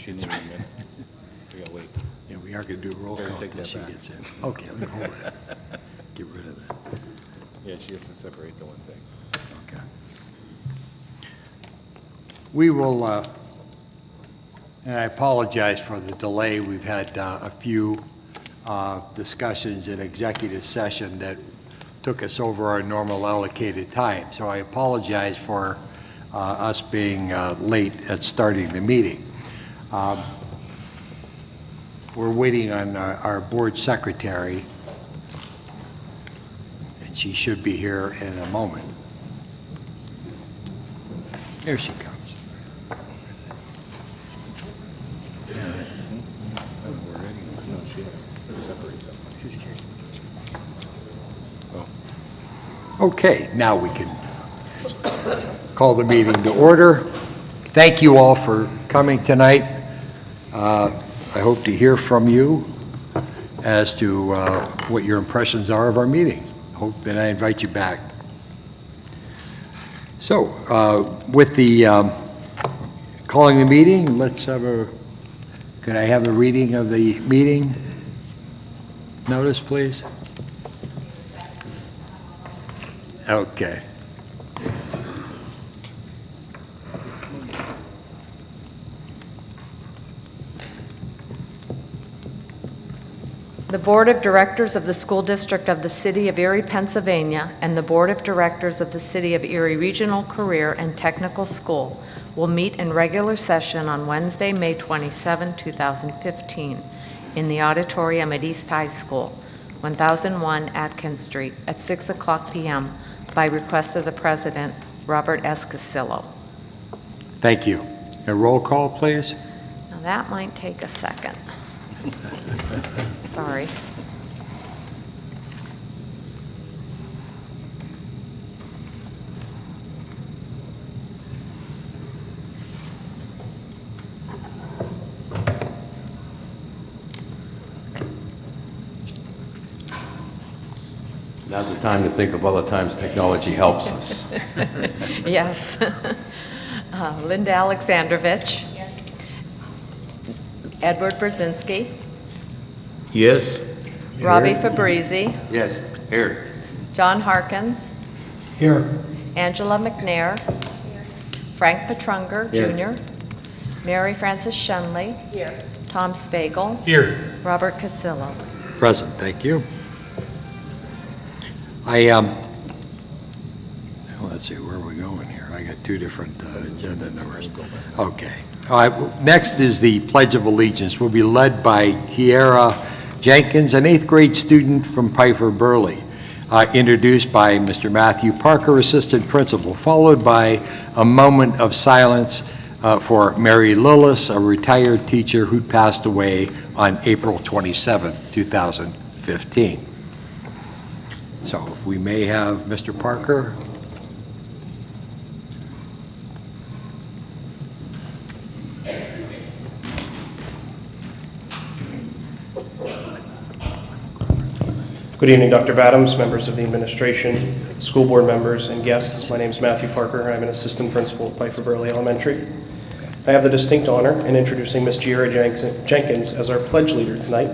she didn't even. We gotta wait. Yeah, we are going to do a roll Better call take until that she back. gets in. Okay, let me hold it. Get rid of that. Yeah, she has to separate the one thing. Okay. We will, and I apologize for the delay. We've had a few discussions in executive session that took us over our normal allocated time. So I apologize for us being late at starting the meeting. We're waiting on our board secretary, and she should be here in a moment. Here she comes. No, she had to separate something. Okay, now we can call the meeting to order. Thank you all for coming tonight. I hope to hear from you as to what your impressions are of our meetings. Hope, and I invite you back. So, with the calling the meeting, let's have could I have a reading of the meeting notice, please? Okay. The Board of Directors of the School District of the City of Erie, Pennsylvania, and the Board of Directors of the City of Erie Regional Career and Technical School will meet in regular session on Wednesday, May 27, 2015, in the auditorium at East High School, 1001 Atkins Street, at 6:00 p.m. by request of the President, Robert S. Casillo. Thank you. A roll call, please. Now that might take a second. Sorry. Now's the time to think of all the times technology helps us. Yes. Linda Alexandrovich. Yes. Edward Brzezinski. Yes. Robbie Fabrizi. Yes, here. John Harkins. Here. Angela McNair. Frank Petrunger, Jr. Mary Frances Shenley. Here. Tom Spagel. Here. Robert Casillo. Present, thank you. Let's see, where are we going here? I got two different agenda numbers. Okay. All right, next is the Pledge of Allegiance. Will be led by Kiera Jenkins, an 8th grade student from Piper Burley, introduced by Mr. Matthew Parker, Assistant Principal, followed by a moment of silence for Mary Lillis, a retired teacher who passed away on April 27th, 2015. So if we may have Mr. Parker. Good evening, Dr. Badams, members of the administration, school board members, and guests. My name is Matthew Parker. I'm an assistant principal at Piper Burley Elementary. I have the distinct honor in introducing Ms. Giera Jenkins as our pledge leader tonight.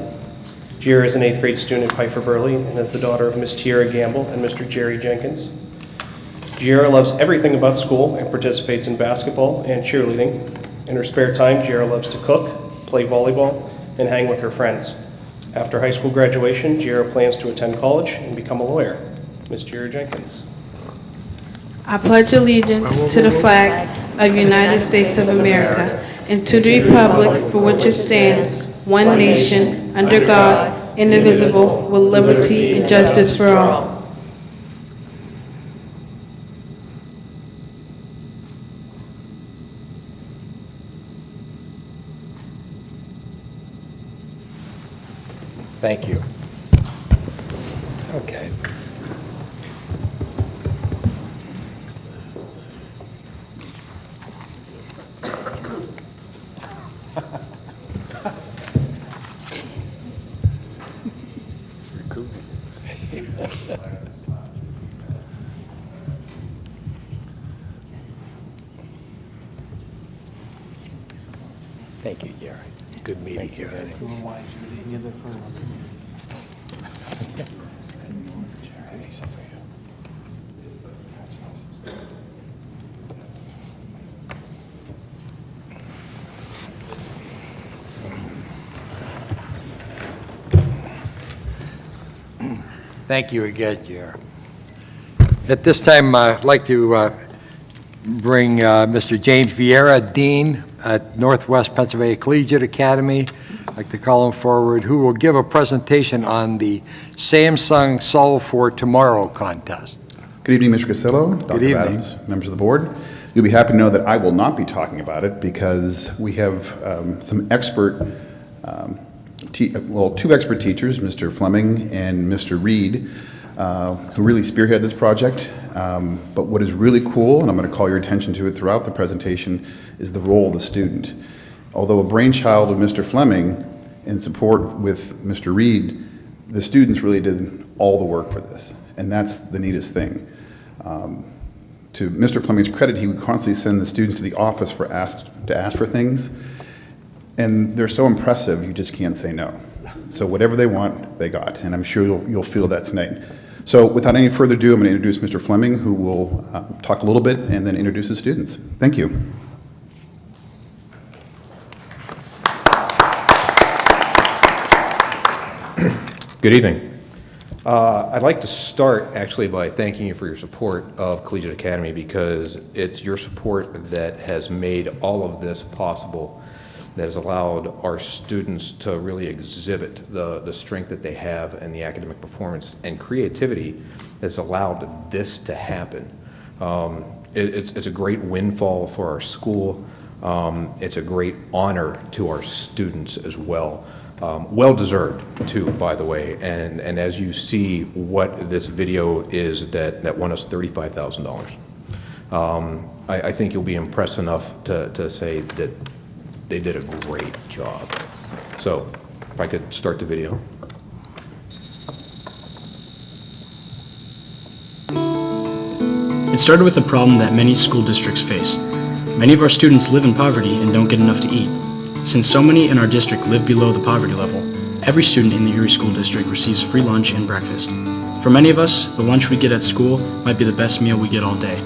Giera is an 8th grade student at Piper Burley and is the daughter of Ms. Tiara Gamble and Mr. Jerry Jenkins. Giera loves everything about school and participates in basketball and cheerleading. In her spare time, Giera loves to cook, play volleyball, and hang with her friends. After high school graduation, Giera plans to attend college and become a lawyer. Ms. Giera Jenkins. I pledge allegiance to the flag of the United States of America and to the republic for which it stands, one nation, under God, indivisible, with liberty and justice for all. Thank you. Okay. Thank you, yeah. Good meeting you. Thank you again, Jer. At this time, I'd like to bring Mr. James Vieira, Dean at Northwest Pennsylvania Collegiate Academy. I'd like to call him forward, who will give a presentation on the Samsung Solve for Tomorrow contest. Good evening, Mr. Casillo, Dr. evening. Adams, members of the board. You'll be happy to know that I will not be talking about it because we have some expert, two expert teachers, Mr. Fleming and Mr. Reed, who really spearhead this project. But what is really cool, and I'm going to call your attention to it throughout the presentation, is the role of the student. Although a brainchild of Mr. Fleming in support with Mr. Reed, the students really did all the work for this, and that's the neatest thing. To Mr. Fleming's credit, he would constantly send the students to the office to ask for things, and they're so impressive you just can't say no. So whatever they want, they got, and I'm sure you'll feel that tonight. So without any further ado, I'm going to introduce Mr. Fleming, who will talk a little bit and then introduce the students. Thank you. Good evening. I'd like to start actually by thanking you for your support of Collegiate Academy, because it's your support that has made all of this possible, that has allowed our students to really exhibit the strength that they have and the academic performance and creativity that's allowed this to happen. It's a great windfall for our school. It's a great honor to our students as well. Well-deserved, too, by the way, and as you see what this video is that won us $35,000. I think you'll be impressed enough to say that they did a great job. So, if I could start the video. It started with a problem that many school districts face. Many of our students live in poverty and don't get enough to eat. Since so many in our district live below the poverty level, every student in the Erie School District receives free lunch and breakfast. For many of us, the lunch we get at school might be the best meal we get all day,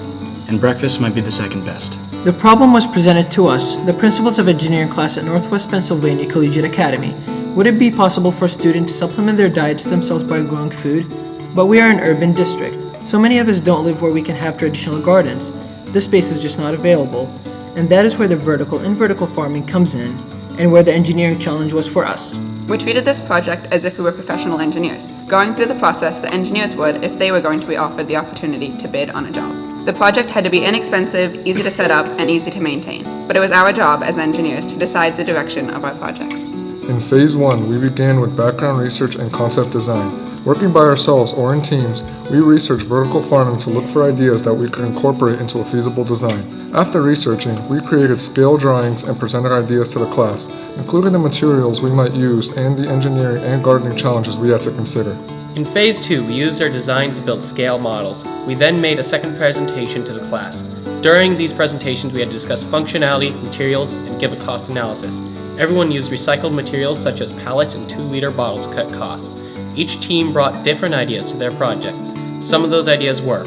and breakfast might be the second best. The problem was presented to us, the principals of engineering class at Northwest Pennsylvania Collegiate Academy. Would it be possible for students to supplement their diets themselves by growing food? But we are an urban district. So many of us don't live where we can have traditional gardens. This space is just not available. And that is where the vertical and vertical farming comes in, and where the engineering challenge was for us. We treated this project as if we were professional engineers, going through the process that engineers would if they were going to be offered the opportunity to bid on a job. The project had to be inexpensive, easy to set up, and easy to maintain, but it was our job as engineers to decide the direction of our projects. In Phase 1, we began with background research and concept design. Working by ourselves or in teams, we researched vertical farming to look for ideas that we could incorporate into a feasible design. After researching, we created scale drawings and presented ideas to the class, including the materials we might use and the engineering and gardening challenges we had to consider. In Phase 2, we used our design to build scale models. We then made a second presentation to the class. During these presentations, we had to discuss functionality, materials, and give a cost analysis. Everyone used recycled materials such as pallets and 2-liter bottles to cut costs. Each team brought different ideas to their project. Some of those ideas were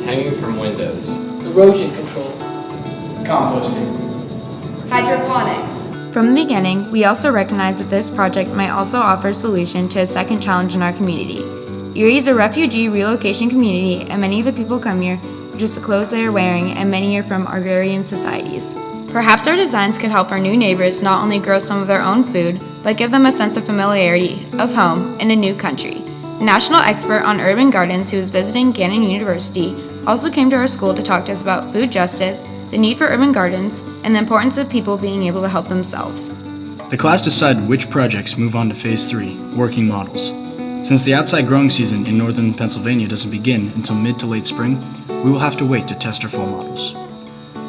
hanging from windows, Erosion control, composting, hydroponics. From the beginning, we also recognized that this project might also offer a solution to a second challenge in our community. Erie is a refugee relocation community, and many of the people come here for just the clothes they are wearing, and many are from agrarian societies. Perhaps our designs could help our new neighbors not only grow some of their own food, but give them a sense of familiarity, of home, in a new country. A national expert on urban gardens who was visiting Gannon University also came to our school to talk to us about food justice, the need for urban gardens, and the importance of people being able to help themselves. The class decided which projects move on to Phase 3, working models. Since the outside growing season in northern Pennsylvania doesn't begin until mid to late spring, we will have to wait to test our full models.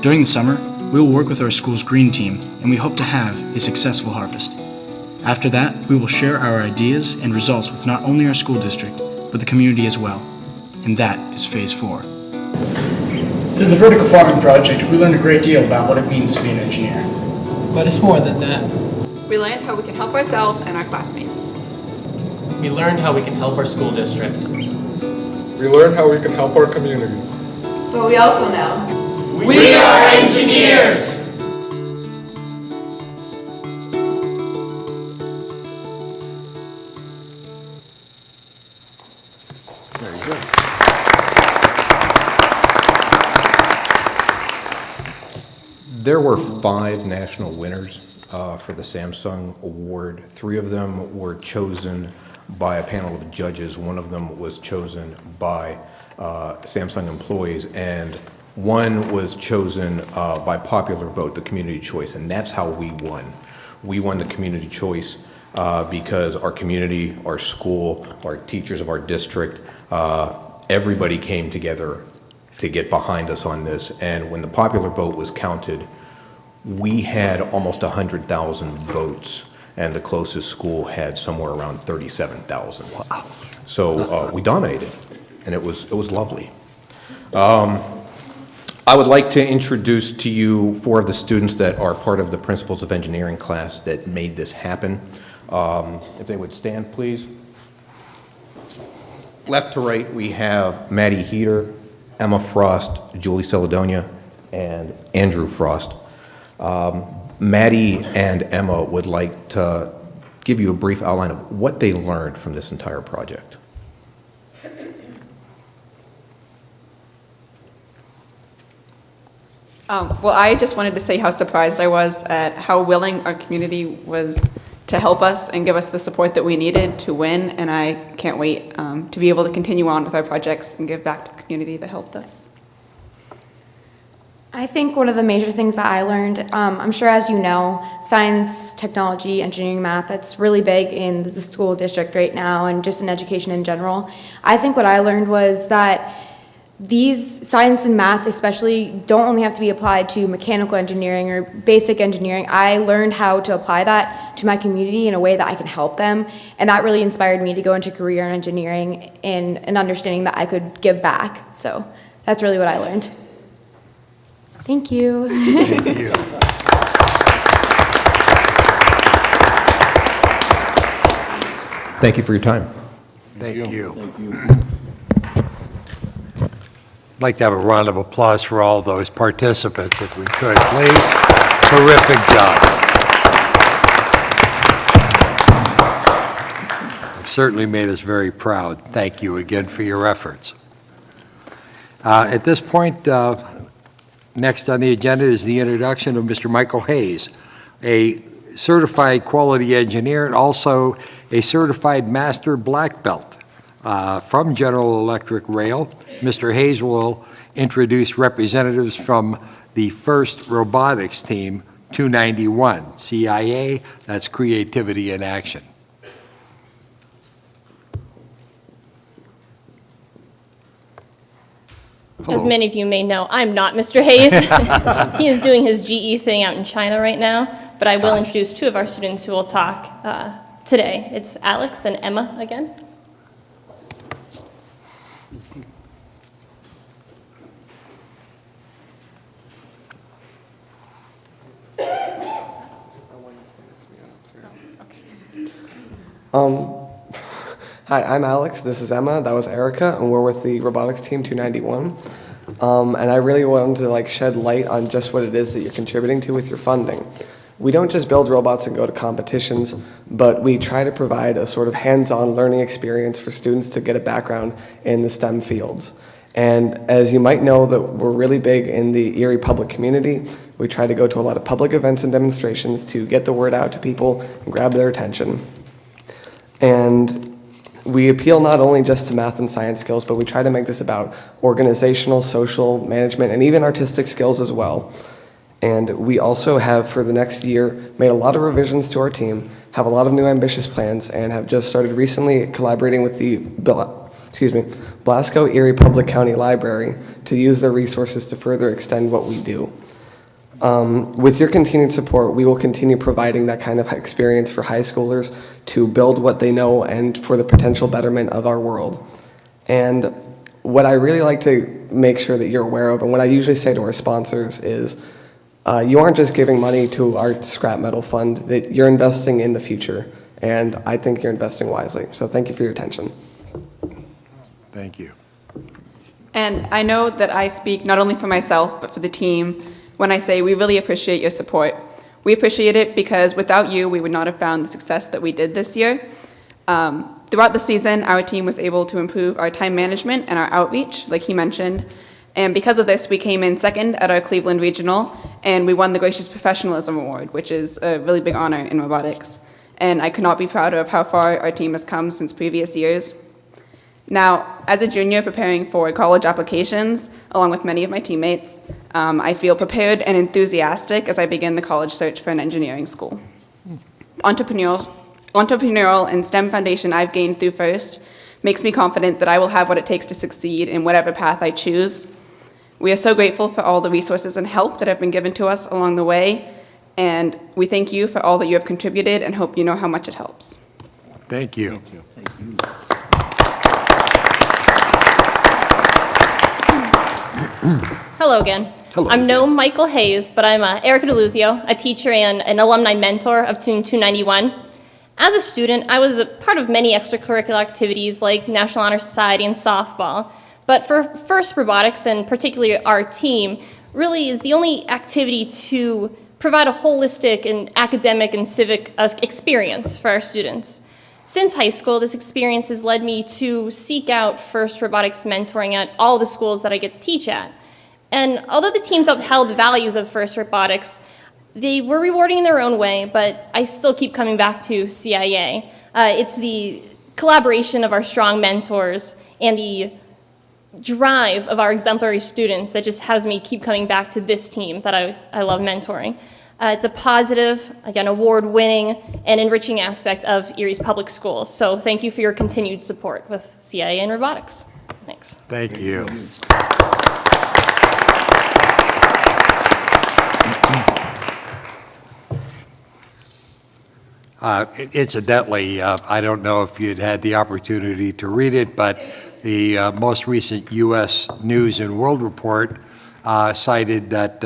During the summer, we will work with our school's green team, and we hope to have a successful harvest. After that, we will share our ideas and results with not only our school district, but the community as well. And that is Phase 4. Through the vertical farming project, we learned a great deal about what it means to be an engineer. But it's more than that. We learned how we can help ourselves and our classmates. We learned how we can help our school district. We learned how we can help our community. But we also know We are engineers! Very good. There were 5 national winners for the Samsung Award. 3 of them were chosen by a panel of judges. 1 of them was chosen by Samsung employees, and 1 was chosen by popular vote, the community choice, and that's how we won. We won the community choice because our community, our school, our teachers of our district, everybody came together to get behind us on this. And when the popular vote was counted, we had almost 100,000 votes, and the closest school had somewhere around 37,000. Wow. So we dominated, and it was lovely. I would like to introduce to you 4 of the students that are part of the Principles of Engineering class that made this happen. If they would stand, please. Left to right, we have Maddie Heater, Emma Frost, Julie Celedonia, and Andrew Frost. Maddie and Emma would like to give you a brief outline of what they learned from this entire project. Well, I just wanted to say how surprised I was at how willing our community was to help us and give us the support that we needed to win, and I can't wait to be able to continue on with our projects and give back to the community that helped us. I think one of the major things that I learned, I'm sure as you know, science, technology, engineering, math, that's really big in the school district right now and just in education in general. I think what I learned was that these science and math especially don't only have to be applied to mechanical engineering or basic engineering. I learned how to apply that to my community in a way that I can help them, and that really inspired me to go into career in engineering and an understanding that I could give back. So that's really what I learned. Thank you. Thank you. Thank you for your time. Thank you. I'd like to have a round of applause for all those participants, if we could, please. Terrific job. You've certainly made us very proud. Thank you again for your efforts. At this point, next on the agenda is the introduction of Mr. Michael Hayes, a certified quality engineer and also a certified master black belt from General Electric Rail. Mr. Hayes will introduce representatives from the first robotics team, 291, CIA, that's Creativity in Action. As many of you may know, I'm not Mr. Hayes. He is doing his GE thing out in China right now, but I will introduce 2 of our students who will talk today. It's Alex and Emma again. Hi, I'm Alex, this is Emma, that was Erica, and we're with the robotics team 291. And I really wanted to shed light on just what it is that you're contributing to with your funding. We don't just build robots and go to competitions, but we try to provide a sort of hands-on learning experience for students to get a background in the STEM fields. And as you might know, that we're really big in the Erie public community. We try to go to a lot of public events and demonstrations to get the word out to people and grab their attention. And we appeal not only just to math and science skills, but we try to make this about organizational, social, management, and even artistic skills as well. And we also have, for the next year, made a lot of revisions to our team, have a lot of new ambitious plans, and have just started recently collaborating with the Blasco Erie Public County Library to use their resources to further extend what we do. With your continued support, we will continue providing that kind of experience for high schoolers to build what they know and for the potential betterment of our world. And what I really like to make sure that you're aware of, and what I usually say to our sponsors is, You aren't just giving money to our scrap metal fund, that you're investing in the future, and I think you're investing wisely. So thank you for your attention. Thank you. And I know that I speak not only for myself, but for the team when I say we really appreciate your support. We appreciate it because without you, we would not have found the success that we did this year. Throughout the season, our team was able to improve our time management and our outreach, like he mentioned. And because of this, we came in second at our Cleveland Regional, and we won the Gracious Professionalism Award, which is a really big honor in robotics. And I could not be prouder of how far our team has come since previous years. Now, as a junior preparing for college applications, along with many of my teammates, I feel prepared and enthusiastic as I begin the college search for an engineering school. Entrepreneurial and STEM foundation I've gained through FIRST makes me confident that I will have what it takes to succeed in whatever path I choose. We are so grateful for all the resources and help that have been given to us along the way, and we thank you for all that you have contributed and hope you know how much it helps. Thank you. Hello again. Hello I'm no Michael Hayes, but I'm Erica DeLuzio, a teacher and an alumni mentor of Tune 291. As a student, I was a part of many extracurricular activities like National Honor Society and softball. But for FIRST Robotics, and particularly our team, really is the only activity to provide a holistic and academic and civic experience for our students. Since high school, this experience has led me to seek out FIRST Robotics mentoring at all the schools that I get to teach at. And although the teams upheld the values of FIRST Robotics, they were rewarding in their own way, but I still keep coming back to CIA. It's the collaboration of our strong mentors and the drive of our exemplary students that just has me keep coming back to this team that I love mentoring. It's a positive, again, award-winning and enriching aspect of Erie's public schools. So thank you for your continued support with CIA and robotics. Thanks. Thank you. Incidentally, I don't know if you'd had the opportunity to read it, but the most recent U.S. News and World Report cited that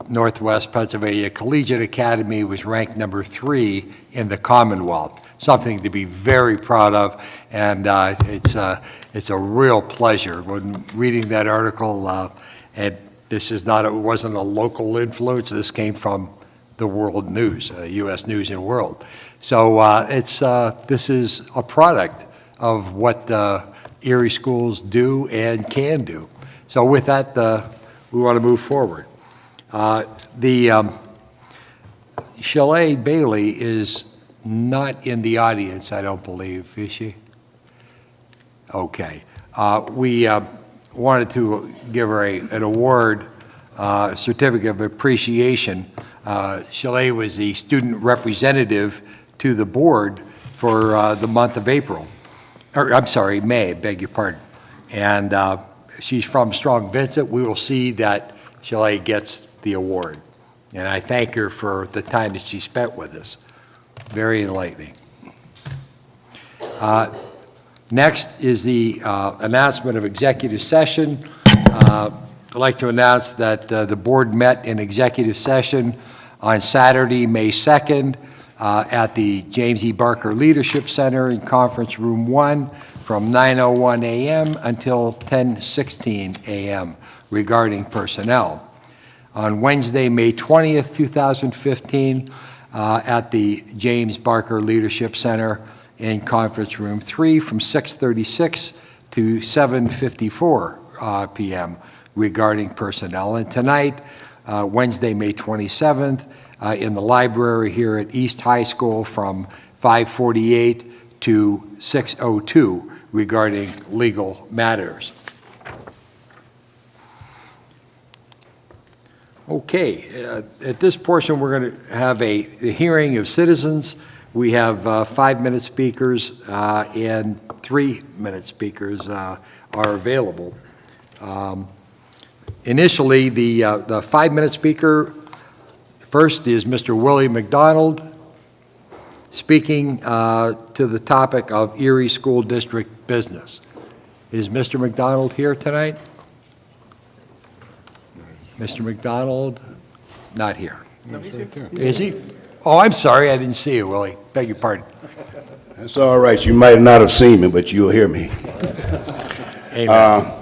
Northwest Pennsylvania Collegiate Academy was ranked number 3 in the Commonwealth, something to be very proud of, and it's a real pleasure when reading that article. And this is not, it wasn't a local influence. This came from the world news, U.S. News and World. So this is a product of what Erie schools do and can do. So with that, we want to move forward. Chalet Bailey is not in the audience, I don't believe, is she? Okay. We wanted to give her an award, certificate of appreciation. Chalet was the student representative to the board for the month of April. Or, I'm sorry, May, beg your pardon. And she's from Strong Vincent. We will see that Chalet gets the award. And I thank her for the time that she spent with us. Very enlightening. Next is the announcement of executive session. I'd like to announce that the board met in executive session on Saturday, May 2nd, at the James E. Barker Leadership Center in Conference Room 1 from 9:01 a.m. until 10:16 a.m. regarding personnel. On Wednesday, May 20th, 2015, at the James Barker Leadership Center in Conference Room 3 from 6:36 to 7:54 p.m. regarding personnel. And tonight, Wednesday, May 27th, in the library here at East High School from 5:48 to 6:02 regarding legal matters. Okay, at this portion, we're going to have a hearing of citizens. We have 5-minute speakers and 3-minute speakers are available. Initially, the 5-minute speaker first is Mr. Willie McDonald, speaking to the topic of Erie School District business. Is Mr. McDonald here tonight? Mr. McDonald? not here. Is he? Oh, I'm sorry, I didn't see you, Willie. Beg your pardon. That's all right. You might not have seen me, but you'll hear me. Amen.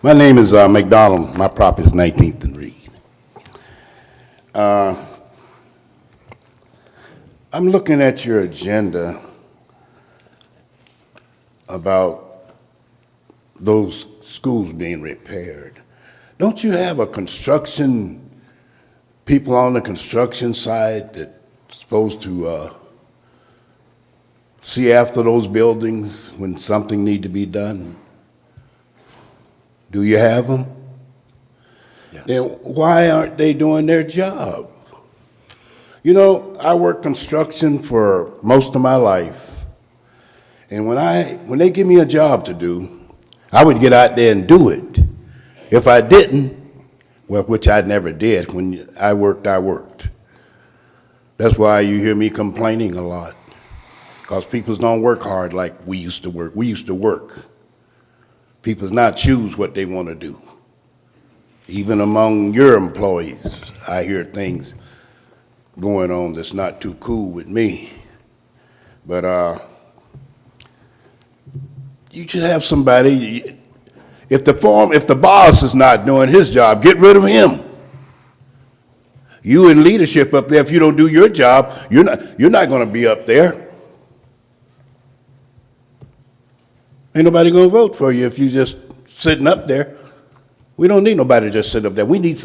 My name is McDonald. My property is 19th and Reed. I'm looking at your agenda about those schools being repaired. Don't you have a people on the construction side that's supposed to see after those buildings when something need to be done? Do you have them? Yes. Then why aren't they doing their job? You know, I worked construction for most of my life, and when they give me a job to do, I would get out there and do it. If I didn't, well, which I never did, when I worked. That's why you hear me complaining a lot, because people don't work hard like we used to work. We used to work. People not choose what they want to do. Even among your employees, I hear things going on that's not too cool with me. But you should have somebody. If the boss is not doing his job, get rid of him. You in leadership up there, if you don't do your job, you're not going to be up there. Ain't nobody going to vote for you if you just sitting up there. We don't need nobody to just sit up there. We need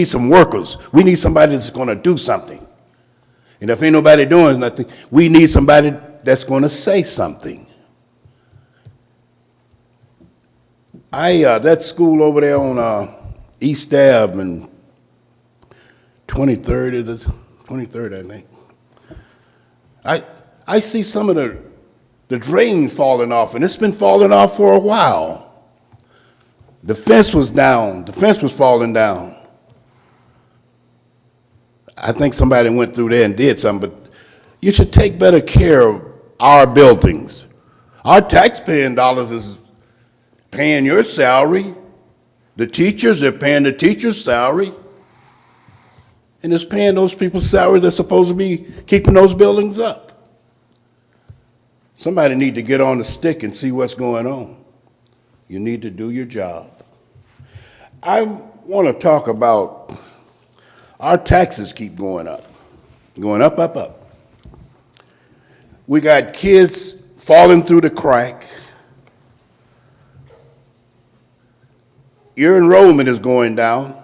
some workers. We need somebody that's going to do something. And if ain't nobody doing nothing, we need somebody that's going to say something. That school over there on East Ave and 23rd, 23rd, I think. I see some of the drain falling off, and it's been falling off for a while. The fence was down. The fence was falling down. I think somebody went through there and did something, but you should take better care of our buildings. Our taxpaying dollars is paying your salary. The teachers, they're paying the teacher's salary. And it's paying those people's salary that's supposed to be keeping those buildings up. Somebody need to get on the stick and see what's going on. You need to do your job. I want to talk about our taxes keep going up, up. We got kids falling through the crack. Your enrollment is going down,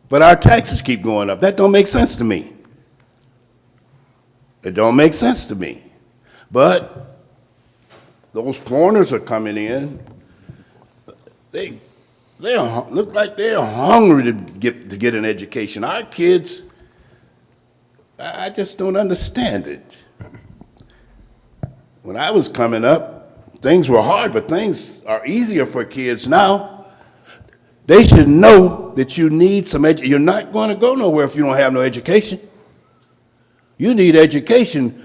but our taxes keep going up. That don't make sense to me. It don't make sense to me. But those foreigners are coming in. They look like they're hungry to get an education. Our kids, I just don't understand it. When I was coming up, things were hard, but things are easier for kids now. They should know that you need some education. You're not going to go nowhere if you don't have no education. You need education.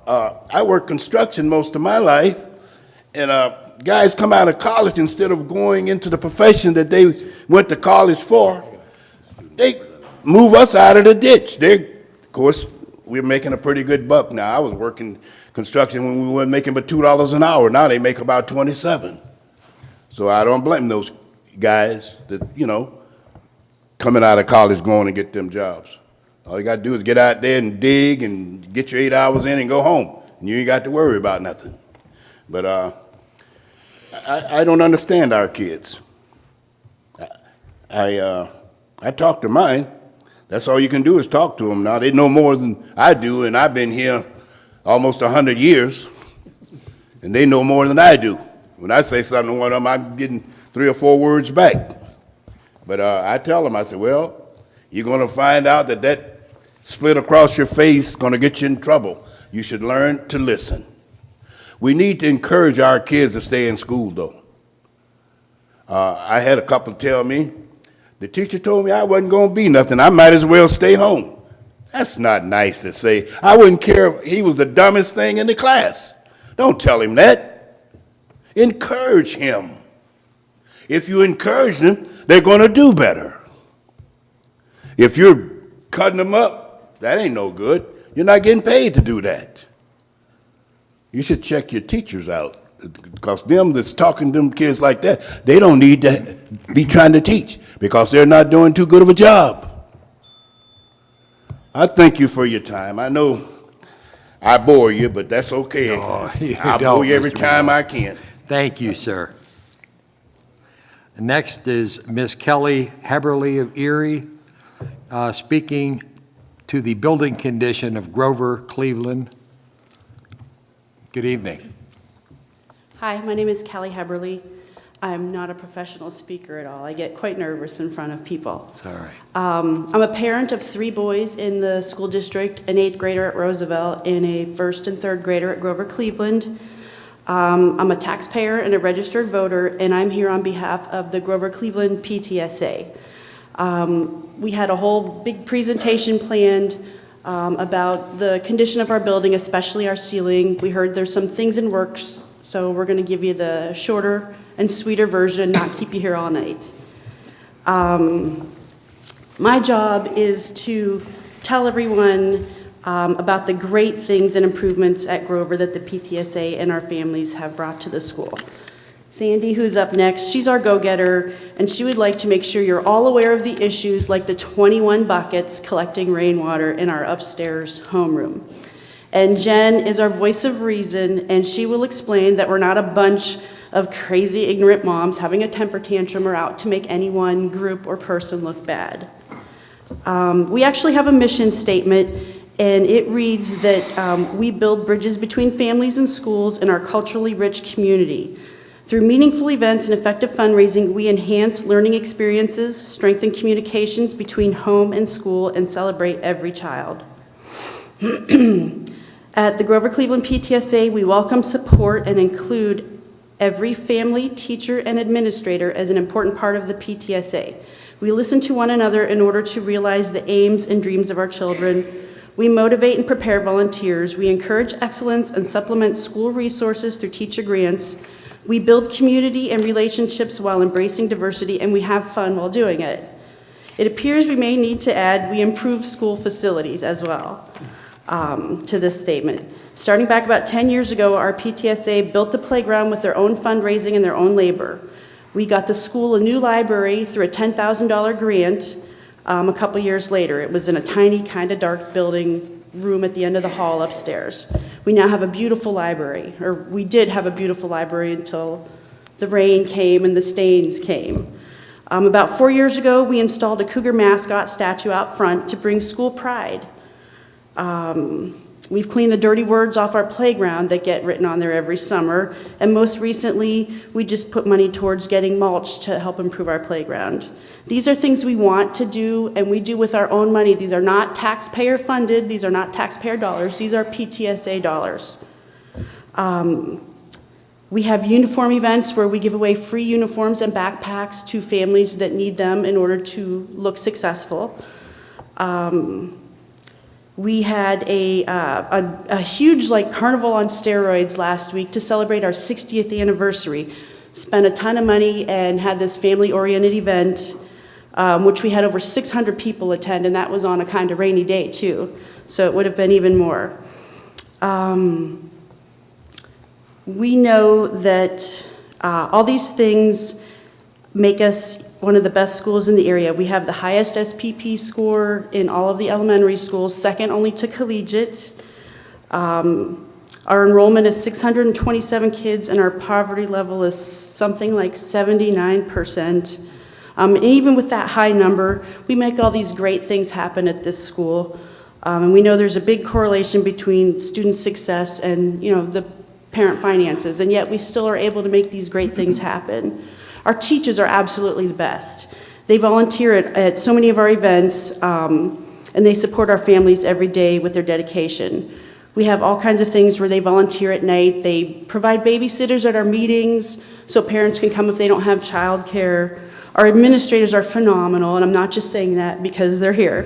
I worked construction most of my life, and guys come out of college, instead of going into the profession that they went to college for, they move us out of the ditch. Of course, we're making a pretty good buck now. I was working construction when we weren't making but $2 an hour. Now they make about 27. So I don't blame those guys that, coming out of college going and get them jobs. All you got to do is get out there and dig and get your 8 hours in and go home. And you ain't got to worry about nothing. But I don't understand our kids. I talk to mine. That's all you can do is talk to them now. They know more than I do, and I've been here almost 100 years, and they know more than I do. When I say something to one of them, I'm getting 3 or 4 words back. But I tell them, I say, well, you're going to find out that split across your face is going to get you in trouble. You should learn to listen. We need to encourage our kids to stay in school, though. I had a couple tell me, the teacher told me I wasn't going to be nothing. I might as well stay home. That's not nice to say. I wouldn't care if he was the dumbest thing in the class. Don't tell him that. Encourage him. If you encourage them, they're going to do better. If you're cutting them up, that ain't no good. You're not getting paid to do that. You should check your teachers out, because them that's talking to them kids like that, they don't need to be trying to teach because they're not doing too good of a job. I thank you for your time. I know I bore you, but that's okay. No, you I don't, bore you every Mr. time Miller. I can. Thank you, sir. Next is Ms. Kelly Heberly of Erie, speaking to the building condition of Grover Cleveland. Good evening. Hi, my name is Kelly Heberly. I'm not a professional speaker at all. I get quite nervous in front of people. It's all right. I'm a parent of 3 boys in the school district, an 8th grader at Roosevelt and a 1st and 3rd grader at Grover Cleveland. I'm a taxpayer and a registered voter, and I'm here on behalf of the Grover Cleveland PTSA. We had a whole big presentation planned about the condition of our building, especially our ceiling. We heard there's some things in works, so we're going to give you the shorter and sweeter version and not keep you here all night. My job is to tell everyone about the great things and improvements at Grover that the PTSA and our families have brought to the school. Sandy, who's up next, she's our go-getter, and she would like to make sure you're all aware of the issues like the 21 buckets collecting rainwater in our upstairs homeroom. And Jen is our voice of reason, and she will explain that we're not a bunch of crazy, ignorant moms having a temper tantrum or out to make any one group or person look bad. We actually have a mission statement, and it reads that we build bridges between families and schools in our culturally rich community. Through meaningful events and effective fundraising, we enhance learning experiences, strengthen communications between home and school, and celebrate every child. At the Grover Cleveland PTSA, we welcome, support, and include every family, teacher, and administrator as an important part of the PTSA. We listen to one another in order to realize the aims and dreams of our children. We motivate and prepare volunteers. We encourage excellence and supplement school resources through teacher grants. We build community and relationships while embracing diversity, and we have fun while doing it. It appears we may need to add, we improve school facilities as well to this statement. Starting back about 10 years ago, our PTSA built the playground with their own fundraising and their own labor. We got the school a new library through a $10,000 grant a couple years later. It was in a tiny, kind of dark building room at the end of the hall upstairs. We now have a beautiful library, or we did have a beautiful library until the rain came and the stains came. About 4 years ago, we installed a cougar mascot statue out front to bring school pride. We've cleaned the dirty words off our playground that get written on there every summer, and most recently, we just put money towards getting mulch to help improve our playground. These are things we want to do, and we do with our own money. These are not taxpayer funded, these are not taxpayer dollars, these are PTSA dollars. We have uniform events where we give away free uniforms and backpacks to families that need them in order to look successful. We had a huge carnival on steroids last week to celebrate our 60th anniversary. Spent a ton of money and had this family-oriented event, which we had over 600 people attend, and that was on a kind of rainy day too, so it would have been even more. We know that all these things make us one of the best schools in the area. We have the highest SPP score in all of the elementary schools, second only to collegiate. Our enrollment is 627 kids, and our poverty level is something like 79%. And even with that high number, we make all these great things happen at this school. And we know there's a big correlation between student success and the parent finances, and yet we still are able to make these great things happen. Our teachers are absolutely the best. They volunteer at so many of our events, and they support our families every day with their dedication. We have all kinds of things where they volunteer at night. They provide babysitters at our meetings so parents can come if they don't have childcare. Our administrators are phenomenal, and I'm not just saying that because they're here.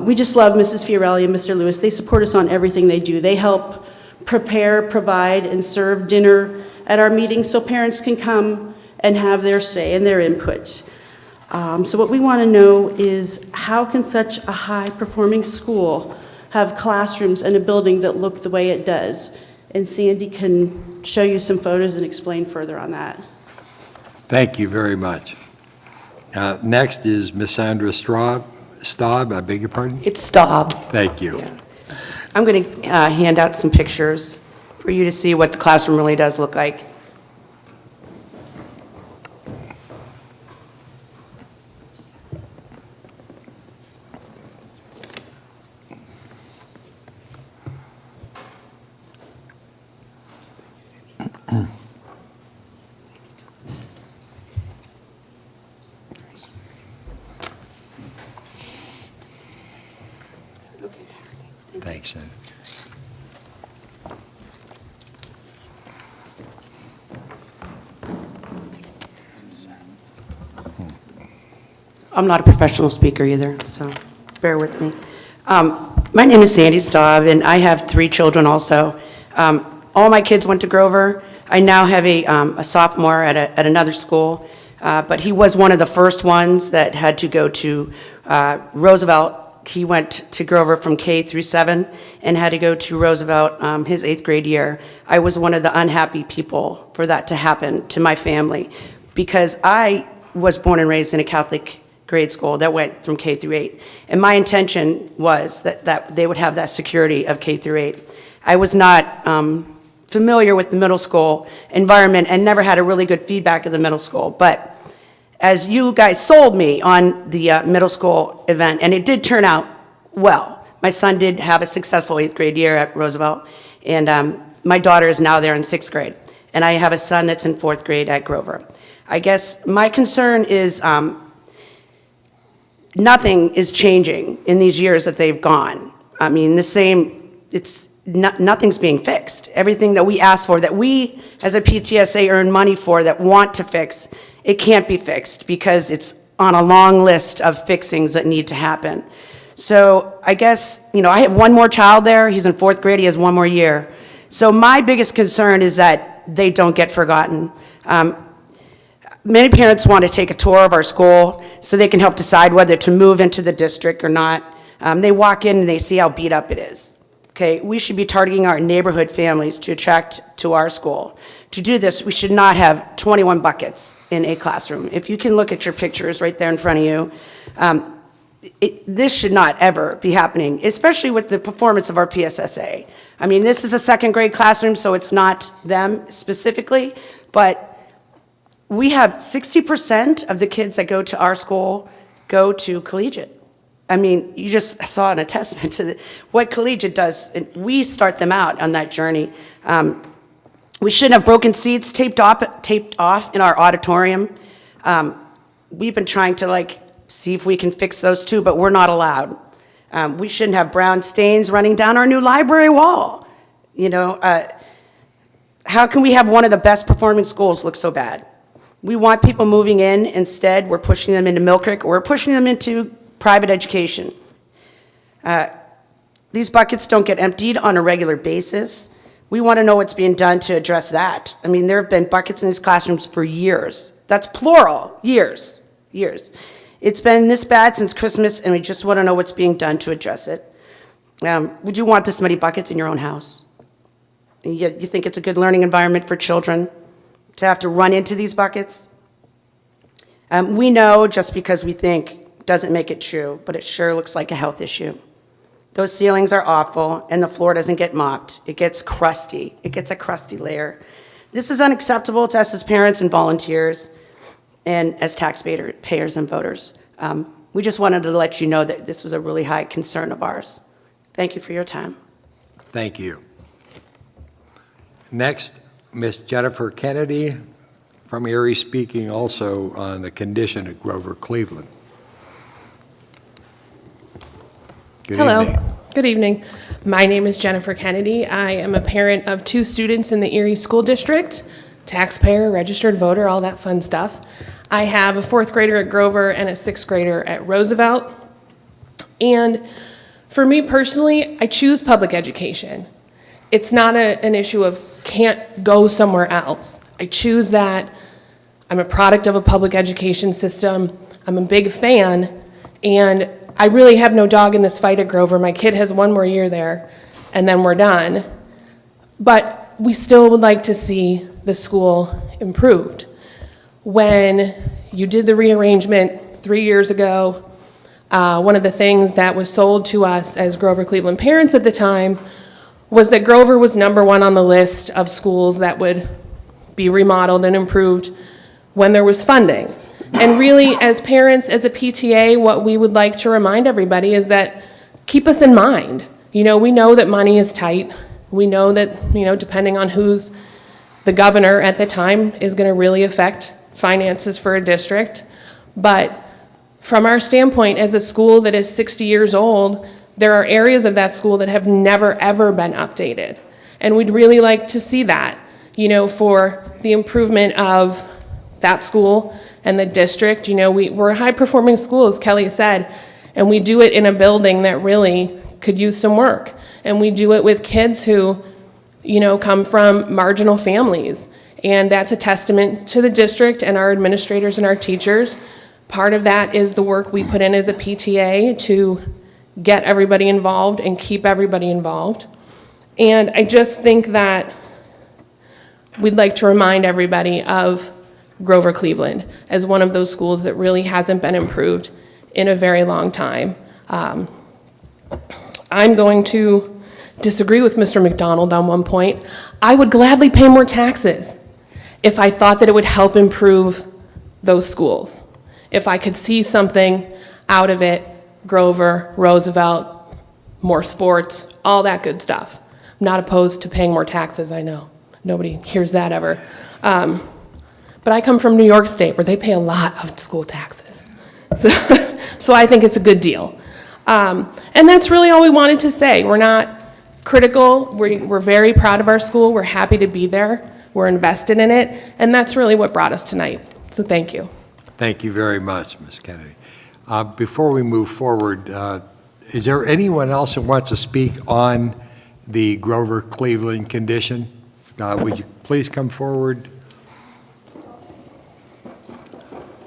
We just love Mrs. Fiorelli and Mr. Lewis. They support us on everything they do. They help prepare, provide, and serve dinner at our meetings so parents can come and have their say and their input. So what we want to know is how can such a high-performing school have classrooms and a building that look the way it does? And Sandy can show you some photos and explain further on that. Thank you very much. Next is Miss Sandra Staub, I beg your pardon? It's Staub. Thank you. I'm going to hand out some pictures for you to see what the classroom really does look like. Thanks, Ed. I'm not a professional speaker either, so bear with me. My name is Sandy Staub, and I have 3 children also. All my kids went to Grover. I now have a sophomore at another school, but he was one of the first ones that had to go to Roosevelt. He went to Grover from K through 7 and had to go to Roosevelt his 8th grade year. I was one of the unhappy people for that to happen to my family because I was born and raised in a Catholic grade school that went from K through 8. And my intention was that they would have that security of K through 8. I was not familiar with the middle school environment and never had a really good feedback of the middle school. But as you guys sold me on the middle school event, and it did turn out well. My son did have a successful 8th grade year at Roosevelt, and my daughter is now there in 6th grade. And I have a son that's in 4th grade at Grover. I guess my concern is nothing is changing in these years that they've gone. I mean, nothing's being fixed. Everything that we ask for, that we as a PTSA earn money for, that want to fix, it can't be fixed because it's on a long list of fixings that need to happen. So I guess, I have one more child there. He's in 4th grade. He has one more year. So my biggest concern is that they don't get forgotten. Many parents want to take a tour of our school so they can help decide whether to move into the district or not. They walk in and they see how beat up it is. Okay, we should be targeting our neighborhood families to attract to our school. To do this, we should not have 21 buckets in a classroom. If you can look at your pictures right there in front of you, this should not ever be happening, especially with the performance of our PSSA. I mean, this is a 2nd grade classroom, so it's not them specifically, but we have 60% of the kids that go to our school go to collegiate. I mean, you just saw an attestment to what collegiate does, and we start them out on that journey. We shouldn't have broken seats taped off in our auditorium. We've been trying to see if we can fix those too, but we're not allowed. We shouldn't have brown stains running down our new library wall. How can we have one of the best performing schools look so bad? We want people moving in. Instead, we're pushing them into Mill Creek, or we're pushing them into private education. These buckets don't get emptied on a regular basis. We want to know what's being done to address that. I mean, there have been buckets in these classrooms for years. That's plural, years. It's been this bad since Christmas, and we just want to know what's being done to address it. Would you want this many buckets in your own house? You think it's a good learning environment for children to have to run into these buckets? We know just because we think doesn't make it true, but it sure looks like a health issue. Those ceilings are awful, and the floor doesn't get mopped. It gets crusty. It gets a crusty layer. This is unacceptable to us as parents and volunteers and as taxpayers and voters. We just wanted to let you know that this was a really high concern of ours. Thank you for your time. Thank you. Next, Miss Jennifer Kennedy from Erie, speaking also on the condition at Grover Cleveland. Good Hello. evening. Good evening. My name is Jennifer Kennedy. I am a parent of 2 students in the Erie School District, taxpayer, registered voter, all that fun stuff. I have a 4th grader at Grover and a 6th grader at Roosevelt. And for me personally, I choose public education. It's not an issue of can't go somewhere else. I choose that. I'm a product of a public education system. I'm a big fan, and I really have no dog in this fight at Grover. My kid has one more year there, and then we're done. But we still would like to see the school improved. When you did the rearrangement 3 years ago, one of the things that was sold to us as Grover Cleveland parents at the time was that Grover was #1 on the list of schools that would be remodeled and improved when there was funding. And really, as parents, as a PTA, what we would like to remind everybody is that keep us in mind. We know that money is tight. We know that, depending on who's the governor at the time is going to really affect finances for a district. But from our standpoint, as a school that is 60 years old, there are areas of that school that have never, ever been updated. And we'd really like to see that, for the improvement of that school and the district. We're a high-performing school, as Kelly said, and we do it in a building that really could use some work. And we do it with kids who, come from marginal families. And that's a testament to the district and our administrators and our teachers. Part of that is the work we put in as a PTA to get everybody involved and keep everybody involved. And I just think that we'd like to remind everybody of Grover Cleveland as one of those schools that really hasn't been improved in a very long time. I'm going to disagree with Mr. McDonald on one point. I would gladly pay more taxes if I thought that it would help improve those schools. If I could see something out of it, Grover, Roosevelt, more sports, all that good stuff. I'm not opposed to paying more taxes, I know. Nobody hears that ever. But I come from New York State where they pay a lot of school taxes. So I think it's a good deal. And that's really all we wanted to say. We're not critical. We're very proud of our school. We're happy to be there. We're invested in it. And that's really what brought us tonight. So thank you. Thank you very much, Ms. Kennedy. Before we move forward, is there anyone else who wants to speak on the Grover Cleveland condition? Would you please come forward?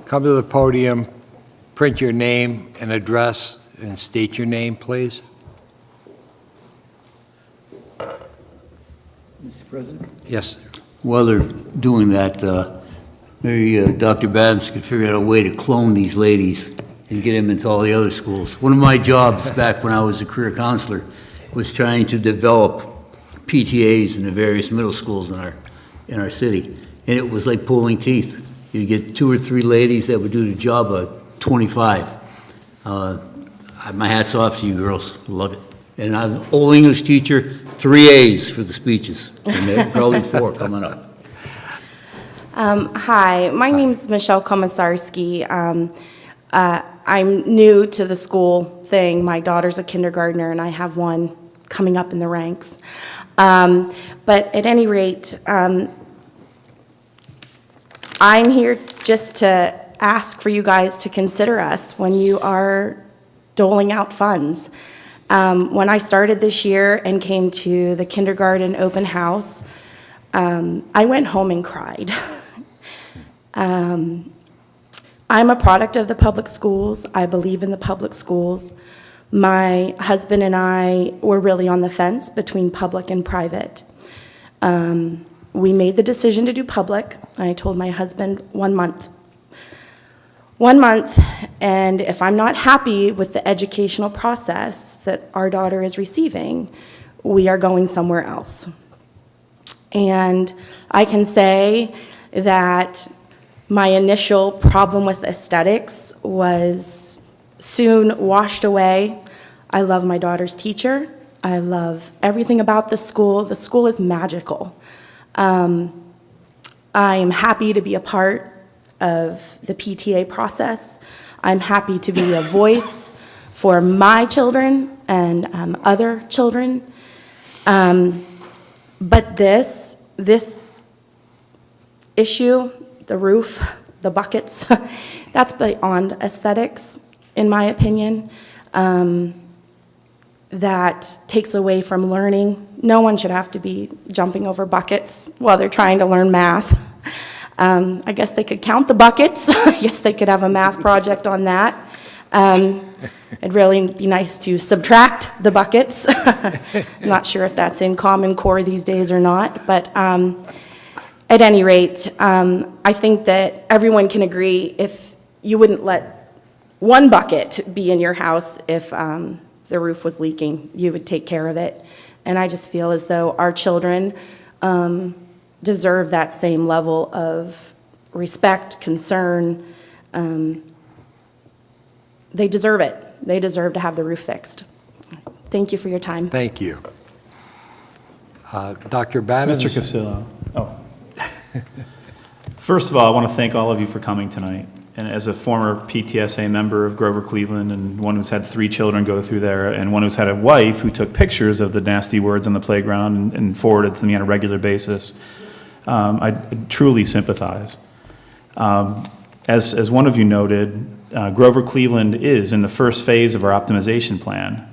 Come to the podium, print your name and address, and state your name, please. Mr. President? Yes. While they're doing that, maybe Dr. Badams could figure out a way to clone these ladies and get them into all the other schools. One of my jobs back when I was a career counselor was trying to develop PTAs in the various middle schools in our city, and it was like pulling teeth. You get 2 or 3 ladies that would do the job of 25. My hat's off to you girls, love it. And I'm an old English teacher, 3 A's for the speeches, and there are probably 4 coming up. Hi, my name's Michelle Komisarski. I'm new to the school thing. My daughter's a kindergartner, and I have one coming up in the ranks. But at any rate, I'm here just to ask for you guys to consider us when you are doling out funds. When I started this year and came to the kindergarten open house, I went home and cried. I'm a product of the public schools. I believe in the public schools. My husband and I were really on the fence between public and private. We made the decision to do public. I told my husband 1 month. 1 month, and if I'm not happy with the educational process that our daughter is receiving, we are going somewhere else. And I can say that my initial problem with aesthetics was soon washed away. I love my daughter's teacher. I love everything about the school. The school is magical. I am happy to be a part of the PTA process. I'm happy to be a voice for my children and other children. But this issue, the roof, the buckets, that's beyond aesthetics, in my opinion. That takes away from learning. No one should have to be jumping over buckets while they're trying to learn math. I guess they could count the buckets. I guess they could have a math project on that. It'd really be nice to subtract the buckets. I'm not sure if that's in Common Core these days or not, but at any rate, I think that everyone can agree if you wouldn't let one bucket be in your house if the roof was leaking, you would take care of it. And I just feel as though our children deserve that same level of respect, concern. They deserve it. They deserve to have the roof fixed. Thank you for your time. Thank you. Dr. Bannon? Mr. Casillo. First of all, I want to thank all of you for coming tonight. And as a former PTSA member of Grover Cleveland and one who's had 3 children go through there and one who's had a wife who took pictures of the nasty words on the playground and forwarded to me on a regular basis, I truly sympathize. As one of you noted, Grover Cleveland is in the first phase of our optimization plan.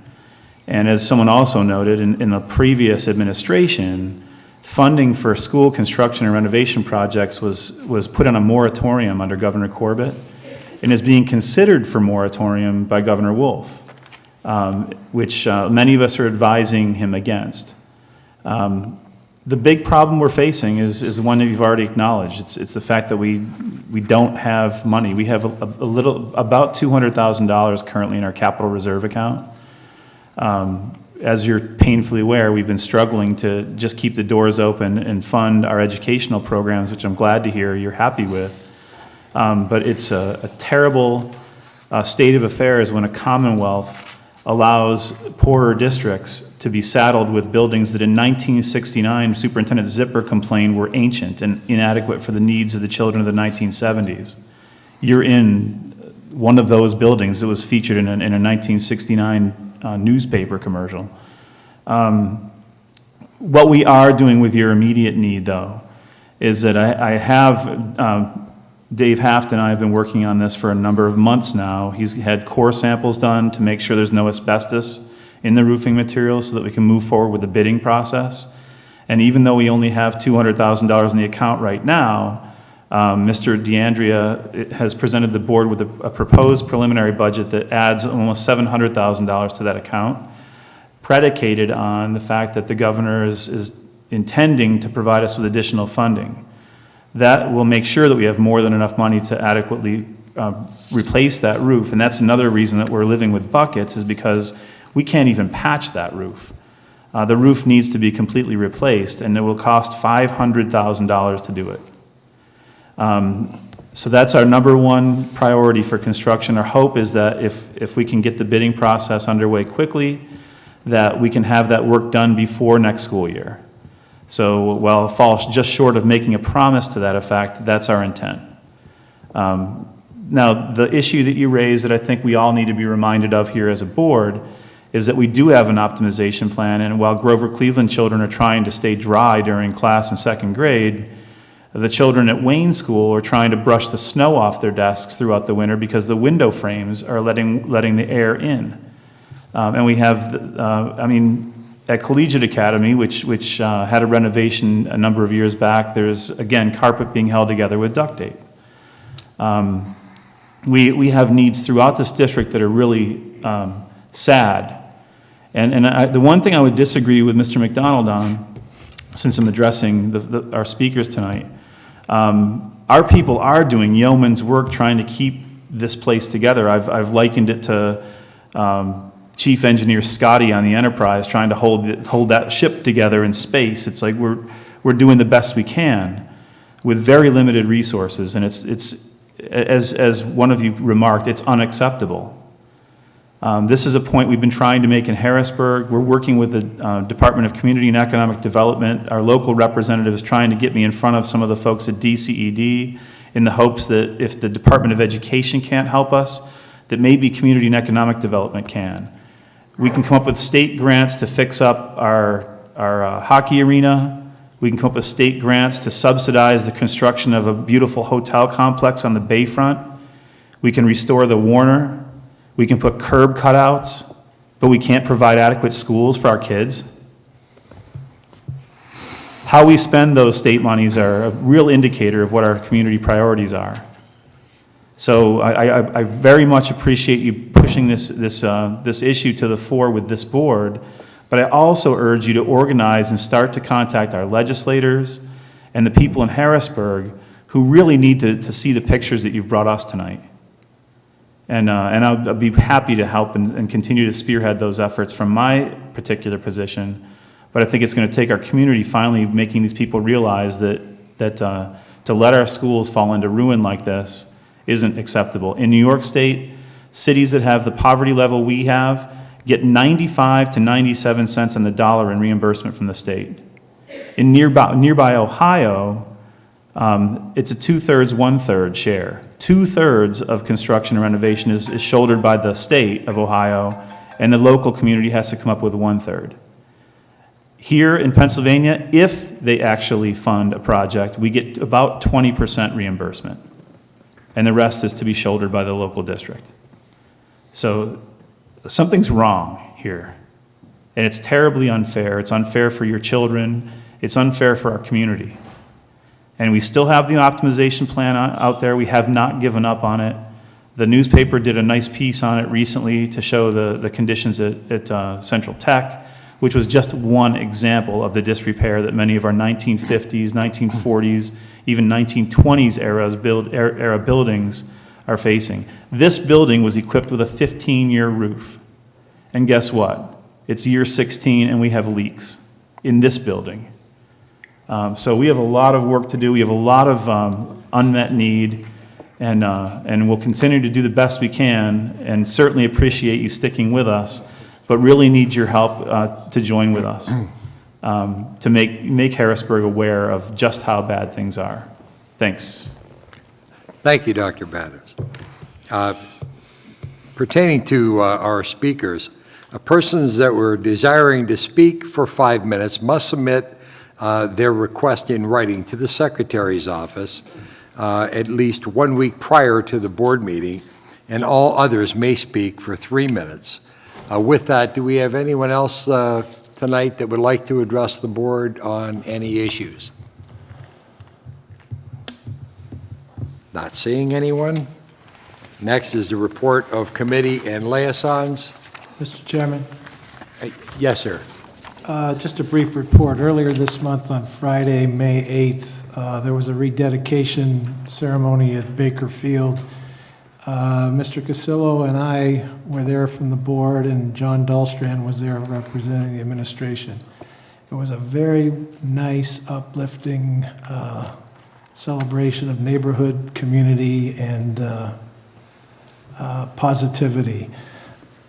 And as someone also noted, in the previous administration, funding for school construction and renovation projects was put on a moratorium under Governor Corbett and is being considered for moratorium by Governor Wolf, which many of us are advising him against. The big problem we're facing is the one that you've already acknowledged. It's the fact that we don't have money. We have about $200,000 currently in our capital reserve account. As you're painfully aware, we've been struggling to just keep the doors open and fund our educational programs, which I'm glad to hear you're happy with. But it's a terrible state of affairs when a Commonwealth allows poorer districts to be saddled with buildings that in 1969 Superintendent Zipper complained were ancient and inadequate for the needs of the children of the 1970s. You're in one of those buildings that was featured in a 1969 newspaper commercial. What we are doing with your immediate need, though, is that I have, Dave Haft and I have been working on this for a number of months now. He's had core samples done to make sure there's no asbestos in the roofing material so that we can move forward with the bidding process. And even though we only have $200,000 in the account right now, Mr. DeAndrea has presented the board with a proposed preliminary budget that adds almost $700,000 to that account, predicated on the fact that the governor is intending to provide us with additional funding. That will make sure that we have more than enough money to adequately replace that roof. And that's another reason that we're living with buckets, is because we can't even patch that roof. The roof needs to be completely replaced, and it will cost $500,000 to do it. So that's our number one priority for construction. Our hope is that if we can get the bidding process underway quickly, that we can have that work done before next school year. So while it falls just short of making a promise to that effect, that's our intent. Now, the issue that you raised that I think we all need to be reminded of here as a board is that we do have an optimization plan, and while Grover Cleveland children are trying to stay dry during class in 2nd grade, the children at Wayne School are trying to brush the snow off their desks throughout the winter because the window frames are letting the air in. And we have, at Collegiate Academy, which had a renovation a number of years back, there's, again, carpet being held together with duct tape. We have needs throughout this district that are really sad. And the one thing I would disagree with Mr. McDonald on, since I'm addressing our speakers tonight, our people are doing yeoman's work trying to keep this place together. I've likened it to Chief Engineer Scotty on the Enterprise trying to hold that ship together in space. It's like we're doing the best we can with very limited resources, and it's as one of you remarked, it's unacceptable. This is a point we've been trying to make in Harrisburg. We're working with the Department of Community and Economic Development. Our local representative is trying to get me in front of some of the folks at DCED in the hopes that if the Department of Education can't help us, that maybe Community and Economic Development can. We can come up with state grants to fix up our hockey arena. We can come up with state grants to subsidize the construction of a beautiful hotel complex on the bayfront. We can restore the Warner. We can put curb cutouts, but we can't provide adequate schools for our kids. how we spend those state monies are a real indicator of what our community priorities are. So I very much appreciate you pushing this issue to the fore with this board, but I also urge you to organize and start to contact our legislators and the people in Harrisburg who really need to see the pictures that you've brought us tonight. And I'll be happy to help and continue to spearhead those efforts from my particular position. But I think it's going to take our community finally making these people realize that to let our schools fall into ruin like this isn't acceptable. In New York State, cities that have the poverty level we have get 95 to 97 cents on the dollar in reimbursement from the state. In nearby Ohio, it's a 2/3, 1/3 share. 2/3 of construction and renovation is shouldered by the state of Ohio, and the local community has to come up with 1/3. Here in Pennsylvania, if they actually fund a project, we get about 20% reimbursement, and the rest is to be shouldered by the local district. So something's wrong here, and it's terribly unfair. It's unfair for your children. It's unfair for our community. And we still have the optimization plan out there. We have not given up on it. The newspaper did a nice piece on it recently to show the conditions at Central Tech, which was just one example of the disrepair that many of our 1950s, 1940s, even 1920s era buildings are facing. This building was equipped with a 15-year roof. And guess what? It's year 16 and we have leaks in this building. So we have a lot of work to do. We have a lot of unmet need, and we'll continue to do the best we can, and certainly appreciate you sticking with us, but really need your help to join with us to make Harrisburg aware of just how bad things are. Thanks. Thank you, Dr. Batters. Pertaining to our speakers, persons that were desiring to speak for 5 minutes must submit their request in writing to the Secretary's office at least 1 week prior to the board meeting, and all others may speak for 3 minutes. With that, do we have anyone else tonight that would like to address the board on any issues? Not seeing anyone. Next is the report of committee and liaisons. Mr. Chairman. Yes, sir. Just a brief report. Earlier this month on Friday, May 8th, there was a rededication ceremony at Baker Field. Mr. Casillo and I were there from the board, and John Dahlstrand was there representing the administration. It was a very nice, uplifting celebration of neighborhood, community, and positivity.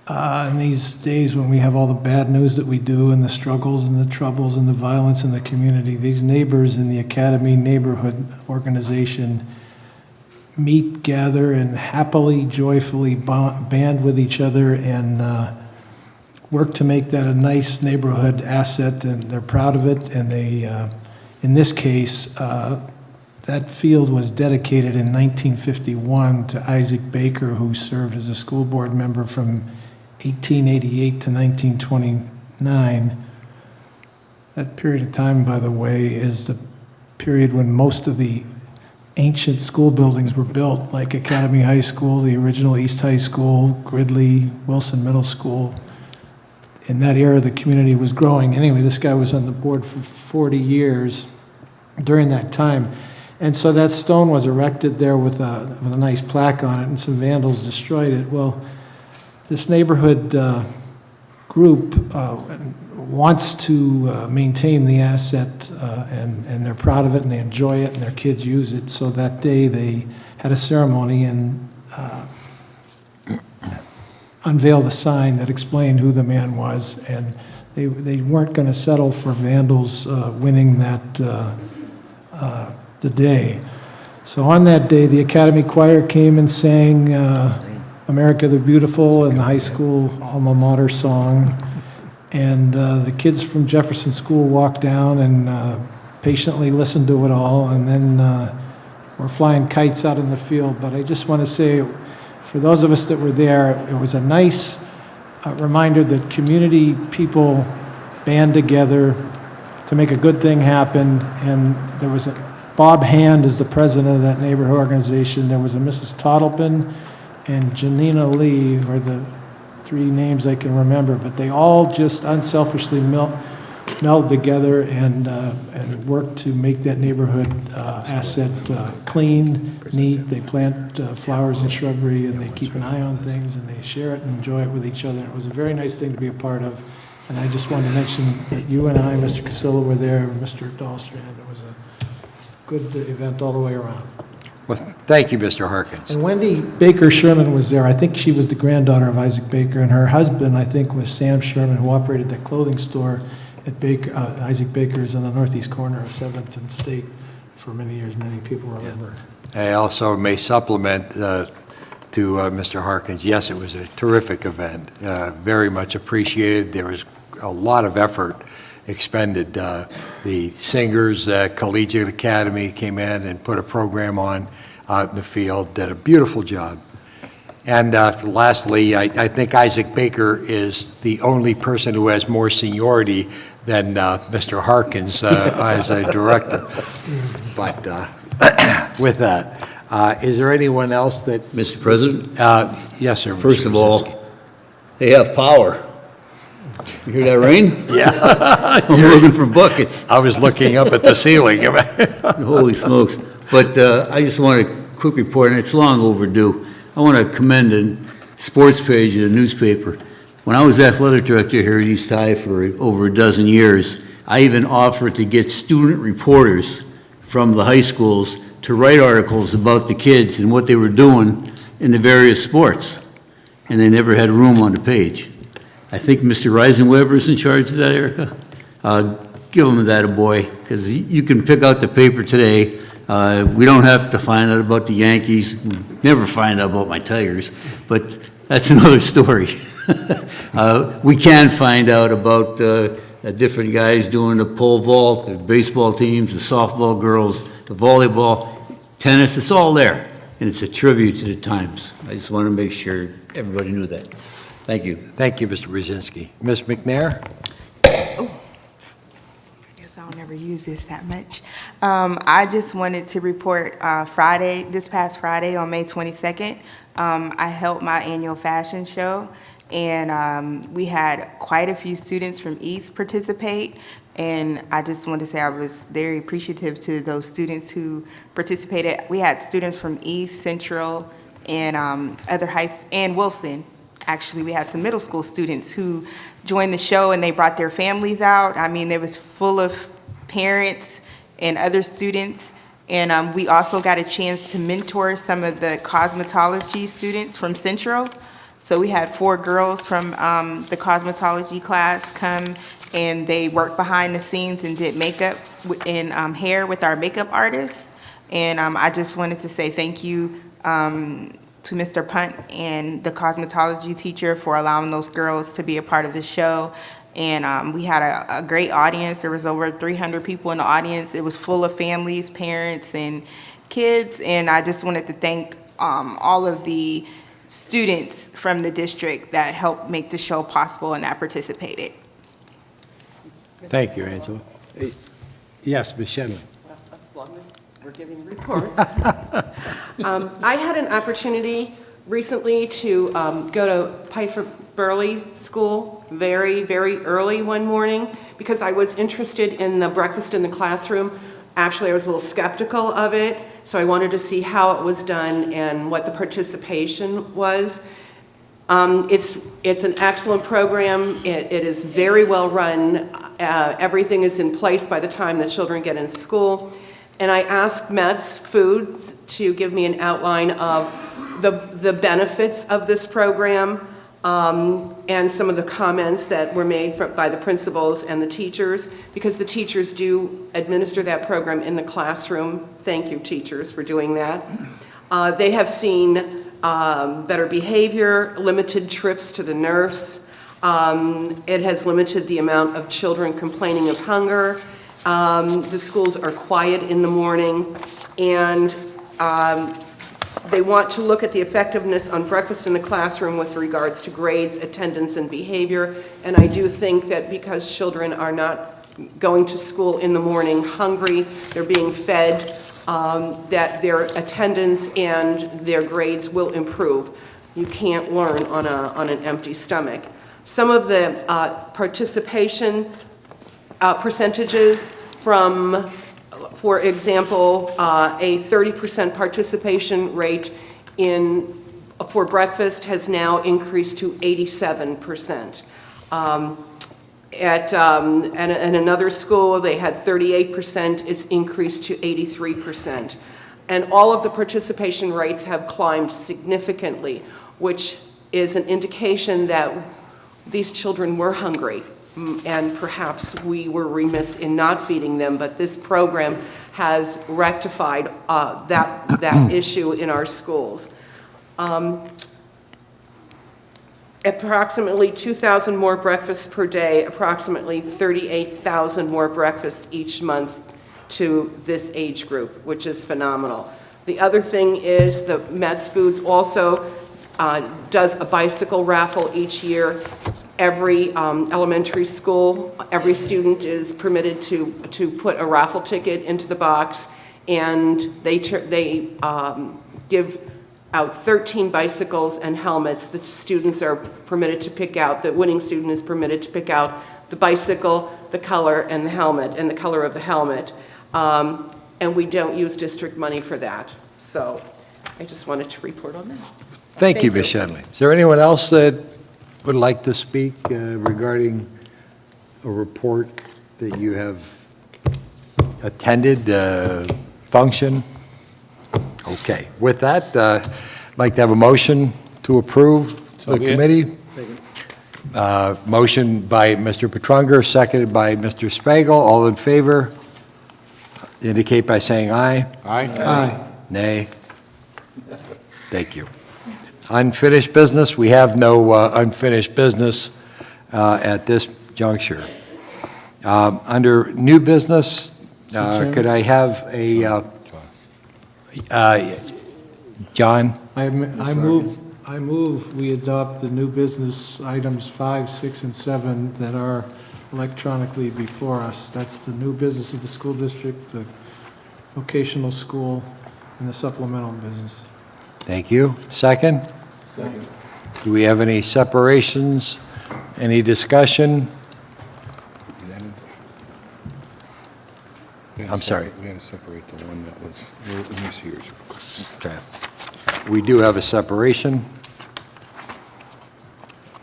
In these days when we have all the bad news that we do, and the struggles and the troubles and the violence in the community, these neighbors in the Academy Neighborhood Organization meet, gather, and happily, joyfully band with each other and work to make that a nice neighborhood asset, and they're proud of it. And they, in this case, that field was dedicated in 1951 to Isaac Baker, who served as a school board member from 1888 to 1929. That period of time, by the way, is the period when most of the ancient school buildings were built, like Academy High School, the original East High School, Gridley, Wilson Middle School. In that era, the community was growing. Anyway, this guy was on the board for 40 years during that time. And so that stone was erected there with a nice plaque on it, and some vandals destroyed it. Well, this neighborhood group wants to maintain the asset, and they're proud of it, and they enjoy it, and their kids use it. So that day they had a ceremony and unveiled a sign that explained who the man was, and they weren't going to settle for vandals winning that the day. So on that day, the Academy Choir came and sang America the Beautiful and the high school alma mater song. And the kids from Jefferson School walked down and patiently listened to it all, and then we're flying kites out in the field. But I just want to say, for those of us that were there, it was a nice reminder that community people band together to make a good thing happen. And there was Bob Hand is the president of that neighborhood organization. There was a Mrs. Toddlepin and Janina Lee are the three names I can remember, but they all just unselfishly meld together and work to make that neighborhood asset clean, neat. They plant flowers and shrubbery, and they keep an eye on things, and they share it and enjoy it with each other. It was a very nice thing to be a part of, and I just wanted to mention that you and I, Mr. Casilla, were there, Mr. Dahlstrand. It was a good event all the way around. Well, thank you, Mr. Harkins. And Wendy Baker Sherman was there. I think she was the granddaughter of Isaac Baker, and her husband, I think, was Sam Sherman, who operated that clothing store at Isaac Baker's on the northeast corner of 7th and State for many years. Many people remember. I also may supplement to Mr. Harkins. Yes, it was a terrific event, very much appreciated. There was a lot of effort expended. The singers, Collegiate Academy came in and put a program on out in the field, did a beautiful job. And lastly, I think Isaac Baker is the only person who has more seniority than Mr. Harkins as a director. But with that, is there anyone else that... Mr. President? Yes, sir. First of all, they have power. You hear that rain? Yeah. I'm looking for buckets. I was looking up at the ceiling. Holy smokes. But I just want a quick report, and it's long overdue. I want to commend the sports page of the newspaper. When I was athletic director here at East High for over a dozen years, I even offered to get student reporters from the high schools to write articles about the kids and what they were doing in the various sports. And they never had room on the page. I think Mr. Reisenweber is in charge of that, Erica. Give him that a boy, because you can pick out the paper today. We don't have to find out about the Yankees. We never find out about my Tigers, but that's another story. We can find out about different guys doing the pole vault, the baseball teams, the softball girls, the volleyball, tennis. It's all there, and it's a tribute to the times. I just want to make sure everybody knew that. Thank you. Thank you, Mr. Brzezinski. Ms. McNair? I guess I don't ever use this that much. I just wanted to report this past Friday on May 22nd, I held my annual fashion show, and we had quite a few students from East participate. And I just want to say I was very appreciative to those students who participated. We had students from East, Central, and and Wilson. Actually, we had some middle school students who joined the show, and they brought their families out. I mean, it was full of parents and other students. And we also got a chance to mentor some of the cosmetology students from Central. So we had 4 girls from the cosmetology class come, and they worked behind the scenes and did makeup and hair with our makeup artists. And I just wanted to say thank you to Mr. Punt and the cosmetology teacher for allowing those girls to be a part of the show. And we had a great audience. There was over 300 people in the audience. It was full of families, parents, and kids. And I just wanted to thank all of the students from the district that helped make the show possible and that participated. Thank you, Angela. Yes, Ms. Shenley. As long as we're giving reports. I had an opportunity recently to go to Piper Burley School very, very early one morning because I was interested in the breakfast in the classroom. Actually, I was a little skeptical of it, so I wanted to see how it was done and what the participation was. It's an excellent program. It is very well run. Everything is in place by the time the children get in school. And I asked Metz Foods to give me an outline of the benefits of this program and some of the comments that were made by the principals and the teachers, because the teachers do administer that program in the classroom. Thank you, teachers, for doing that. They have seen better behavior, limited trips to the nurse. It has limited the amount of children complaining of hunger. The schools are quiet in the morning, and they want to look at the effectiveness on breakfast in the classroom with regards to grades, attendance, and behavior. And I do think that because children are not going to school in the morning hungry, they're being fed, that their attendance and their grades will improve. You can't learn on an empty stomach. Some of the participation percentages from, for example, a 30% participation rate for breakfast has now increased to 87%. At another school, they had 38%, it's increased to 83%. And all of the participation rates have climbed significantly, which is an indication that these children were hungry, and perhaps we were remiss in not feeding them, but this program has rectified that issue in our schools. Approximately 2,000 more breakfasts per day, approximately 38,000 more breakfasts each month to this age group, which is phenomenal. The other thing is the Mets Foods also does a bicycle raffle each year. Every elementary school, every student is permitted to put a raffle ticket into the box, and they give out 13 bicycles and helmets. The students are permitted to pick out, the winning student is permitted to pick out the bicycle, the color, and the helmet, and the color of the helmet. And we don't use district money for that. So I just wanted to report on that. Thank you, Ms. Shenley. Is there anyone else that would like to speak regarding a report that you have attended, function? Okay. With that, I'd like to have a motion to approve the committee. Motion by Mr. Petrunger, seconded by Mr. Spiegel. All in favor, indicate by saying aye. Aye. Aye. Nay. Thank you. Unfinished business, we have no unfinished business at this juncture. Under new business, could I have a, John? I move we adopt the new business items 5, 6, and 7 that are electronically before us. That's the new business of the school district, the vocational school, and the supplemental business. Thank you. Second? Second. Do we have any separations? Any discussion? I'm sorry. We had to separate the one that was, let me see yours. Okay. We do have a separation.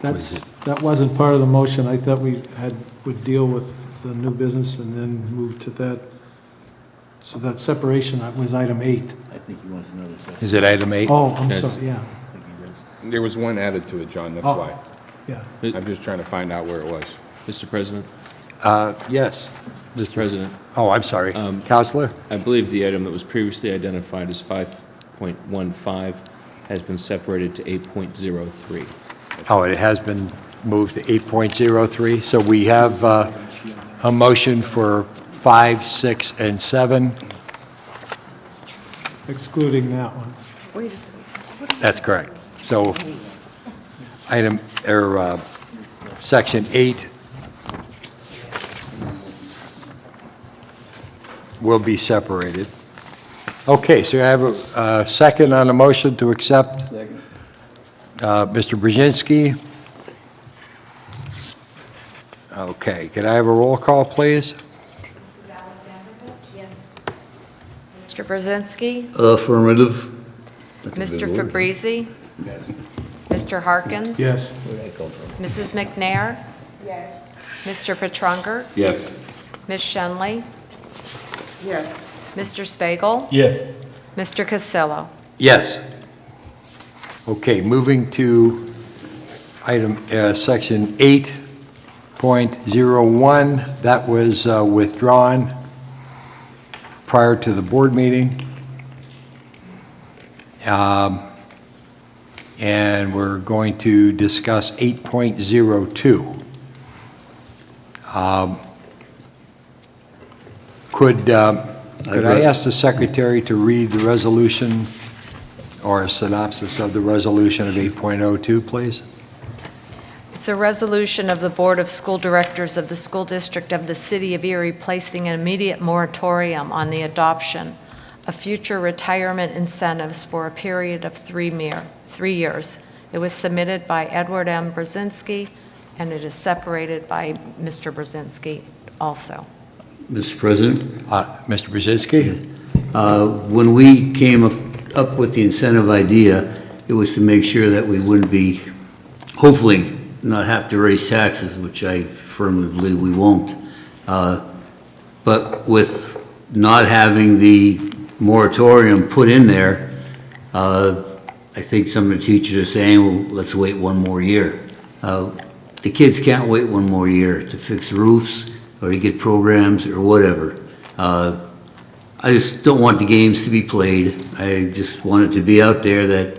That wasn't part of the motion. I thought we would deal with the new business and then move to that. So that separation was item 8. I think he wants another second. Is it item 8? Oh, I'm Yes. sorry, yeah. There was one added to it, John, that's Oh. why. Yeah. I'm just trying to find out where it was. Mr. President? Yes. Mr. President? Oh, I'm sorry. Counselor? I believe the item that was previously identified as 5.15 has been separated to 8.03. Oh, it has been moved to 8.03. So we have a motion for 5, 6, and 7. Excluding that one. That's correct. So section 8 will be separated. Okay, so I have a second on the motion to accept. Second. Mr. Brzezinski. Okay, could I have a roll call, please? Mr. Brzezinski? Affirmative. Mr. Fabrizi? Mr. Harkins? Yes. Where'd that come from? Mrs. McNair? Yes. Mr. Petrunger? Yes. Ms. Shenley? Yes. Mr. Spiegel? Yes. Mr. Castillo? Yes. Okay, moving to item, section 8.01, that was withdrawn prior to the board meeting. And we're going to discuss 8.02. Could I ask the secretary to read the resolution or a synopsis of the resolution of 8.02, please? It's a resolution of the Board of School Directors of the School District of the City of Erie placing an immediate moratorium on the adoption of future retirement incentives for a period of 3 years. It was submitted by Edward M. Brzezinski, and it is separated by Mr. Brzezinski also. Mr. President? Mr. Brzezinski? When we came up with the incentive idea, it was to make sure that we wouldn't be, hopefully, not have to raise taxes, which I firmly believe we won't. But with not having the moratorium put in there, I think some of the teachers are saying, well, let's wait one more year. The kids can't wait one more year to fix roofs or to get programs or whatever. I just don't want the games to be played. I just want it to be out there that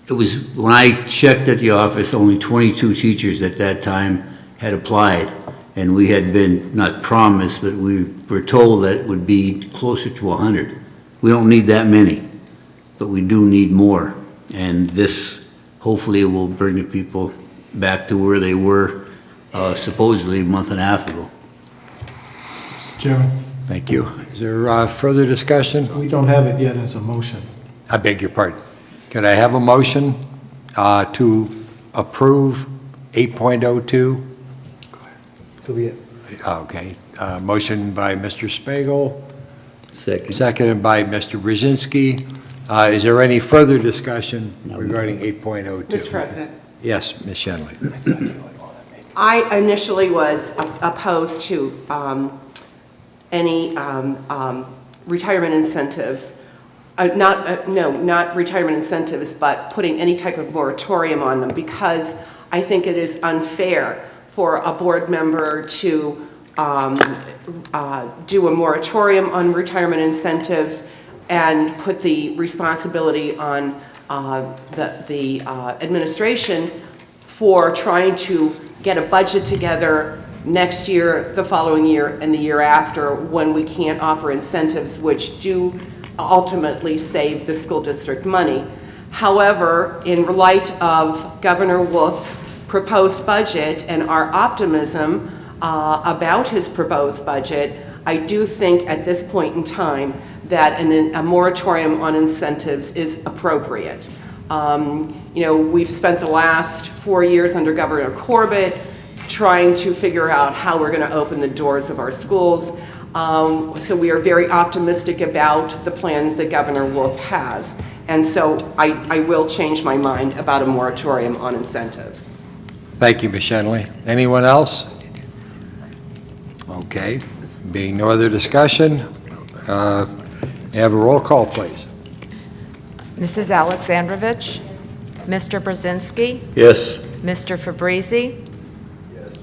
it was, when I checked at the office, only 22 teachers at that time had applied. And we had been, not promised, but we were told that it would be closer to 100. We don't need that many, but we do need more. And this, hopefully, will bring the people back to where they were supposedly a month and a half ago. Mr. Chairman? Thank you. Is there further discussion? We don't have it yet as a motion. I beg your pardon. Could I have a motion to approve 8.02? So be it. Okay. Motion by Mr. Spiegel. Second. Seconded by Mr. Brzezinski. Is there any further discussion regarding 8.02? Mr. President. Yes, Ms. Shenley. I initially was opposed to any retirement incentives, not retirement incentives, but putting any type of moratorium on them, because I think it is unfair for a board member to do a moratorium on retirement incentives and put the responsibility on the administration for trying to get a budget together next year, the following year, and the year after, when we can't offer incentives which do ultimately save the school district money. However, in light of Governor Wolf's proposed budget and our optimism about his proposed budget, I do think at this point in time that a moratorium on incentives is appropriate. You know, we've spent the last 4 years under Governor Corbett trying to figure out how we're going to open the doors of our schools. So we are very optimistic about the plans that Governor Wolf has. And so I will change my mind about a moratorium on incentives. Thank you, Ms. Shenley. Anyone else? Okay. Being no other discussion, may I have a roll call, please? Mrs. Alexandrovich? Mr. Brzezinski? Yes. Mr. Fabrizi? Yes.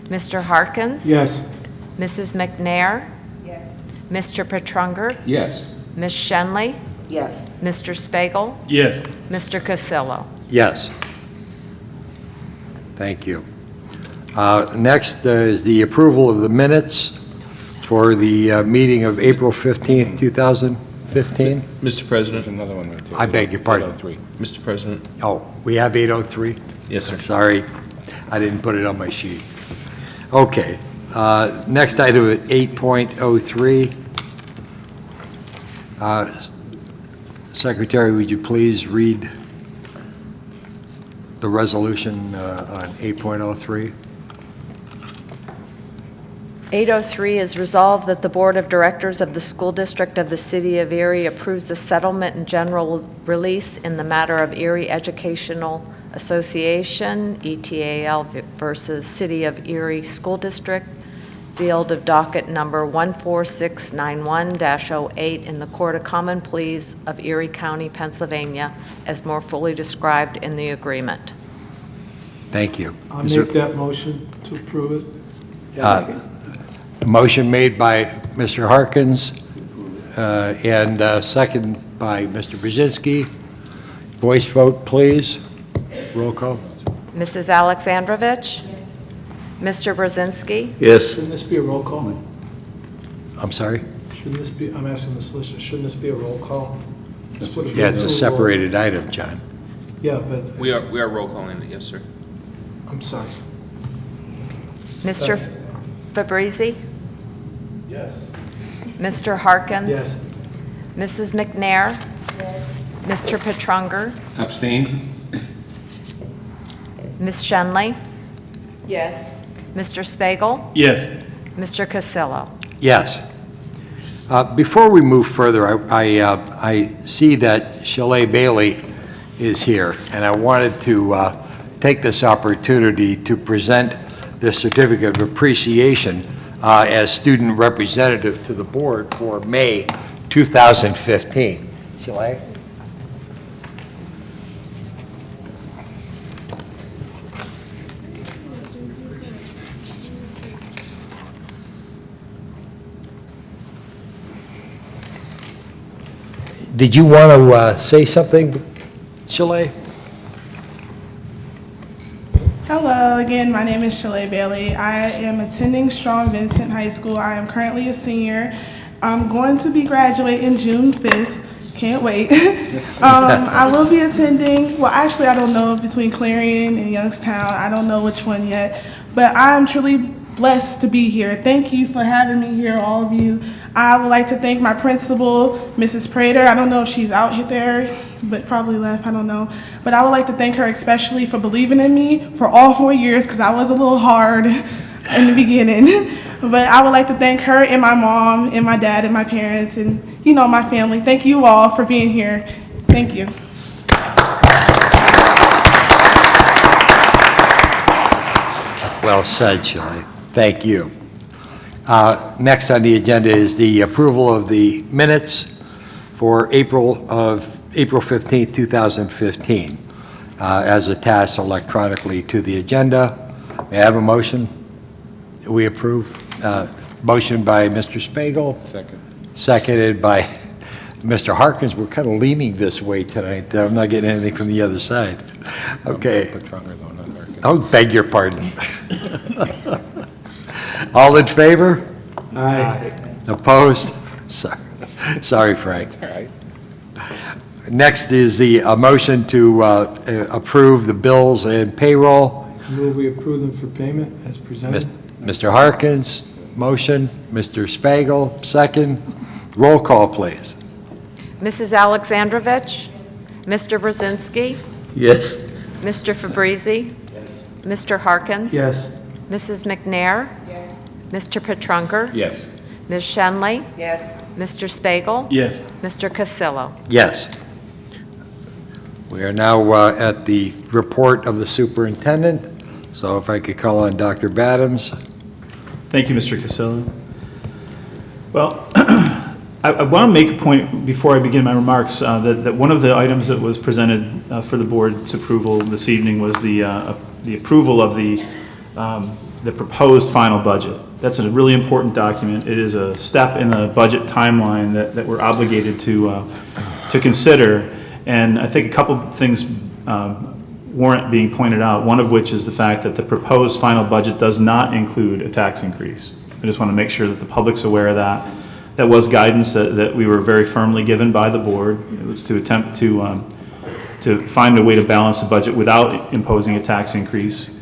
Mr. Harkins? Yes. Mrs. McNair? Yes. Mr. Petrunger? Yes. Ms. Shenley? Yes. Mr. Spiegel? Yes. Mr. Cassillo? Yes. Thank you. Next is the approval of the minutes for the meeting of April 15th, 2015. Mr. President? There's another one right there. I beg your pardon. 803. Mr. President? Oh, we have 803? Yes, sir. Sorry, I didn't put it on my sheet. Okay. Next item at 8.03. Secretary, would you please read the resolution on 8.03? 803 is resolved that the Board of Directors of the School District of the City of Erie approves the settlement and general release in the matter of Erie Educational Association, ETAL versus City of Erie School District, field of docket number 14691-08 in the Court of Common Pleas of Erie County, Pennsylvania, as more fully described in the agreement. Thank you. I'll make that motion to approve it. Motion made by Mr. Harkins and second by Mr. Brzezinski. Voice vote, please. Roll call. Mrs. Alexandrovich? Mr. Brzezinski? Yes. Shouldn't this be a roll call? I'm sorry? Shouldn't this be, I'm asking the solicitor, shouldn't this be a roll call? Yeah, it's a separated item, John. Yeah, but. We are roll calling it, yes, sir. I'm sorry. Mr. Fabrizi? Yes. Mr. Harkins? Yes. Mrs. McNair? Mr. Petrunger? Abstain? Ms. Shenley? Yes. Mr. Spiegel? Yes. Mr. Cassillo? Yes. Before we move further, I see that Shelley Bailey is here, and I wanted to take this opportunity to present the certificate of appreciation as student representative to the board for May 2015. Shelley? Did you want to say something, Shelley? Hello, again, my name is Shelley Bailey. I am attending Strong Vincent High School. I am currently a senior. I'm going to be graduating June 5th. Can't wait. I will be attending, well, actually, I don't know between Clarion and Youngstown. I don't know which one yet, but I'm truly blessed to be here. Thank you for having me here, all of you. I would like to thank my principal, Mrs. Prater. I don't know if she's out there, but probably left, I don't know. But I would like to thank her especially for believing in me for all 4 years, because I was a little hard in the beginning. But I would like to thank her and my mom and my dad and my parents and, you know, my family. Thank you all for being here. Thank you. Well said, Shelley. Thank you. Next on the agenda is the approval of the minutes for April 15th, 2015, as attached electronically to the agenda. May I have a motion? We approve. Motion by Mr. Spiegel. Second. Seconded by Mr. Harkins. We're kind of leaning this way tonight. I'm not getting anything from the other side. Okay. Oh, beg your pardon. All in favor? Aye. Opposed? Sorry, Frank. All right. Next is the motion to approve the bills and payroll. Move we approve them for payment as presented. Mr. Harkins, motion. Mr. Spiegel, second. Roll call, please. Mrs. Alexandrovich? Mr. Brzezinski? Yes. Mr. Fabrizi? Yes. Mr. Harkins? Yes. Mrs. McNair? Yes. Mr. Petrunger? Yes. Ms. Shenley? Yes. Mr. Spiegel? Yes. Mr. Cassillo? Yes. We are now at the report of the superintendent. So if I could call on Dr. Badams. Thank you, Mr. Cassillo. Well, I want to make a point before I begin my remarks that one of the items that was presented for the board's approval this evening was the approval of the proposed final budget. That's a really important document. It is a step in the budget timeline that we're obligated to consider. And I think a couple things warrant being pointed out, one of which is the fact that the proposed final budget does not include a tax increase. I just want to make sure that the public's aware of that. That was guidance that we were very firmly given by the board. It was to attempt to find a way to balance the budget without imposing a tax increase.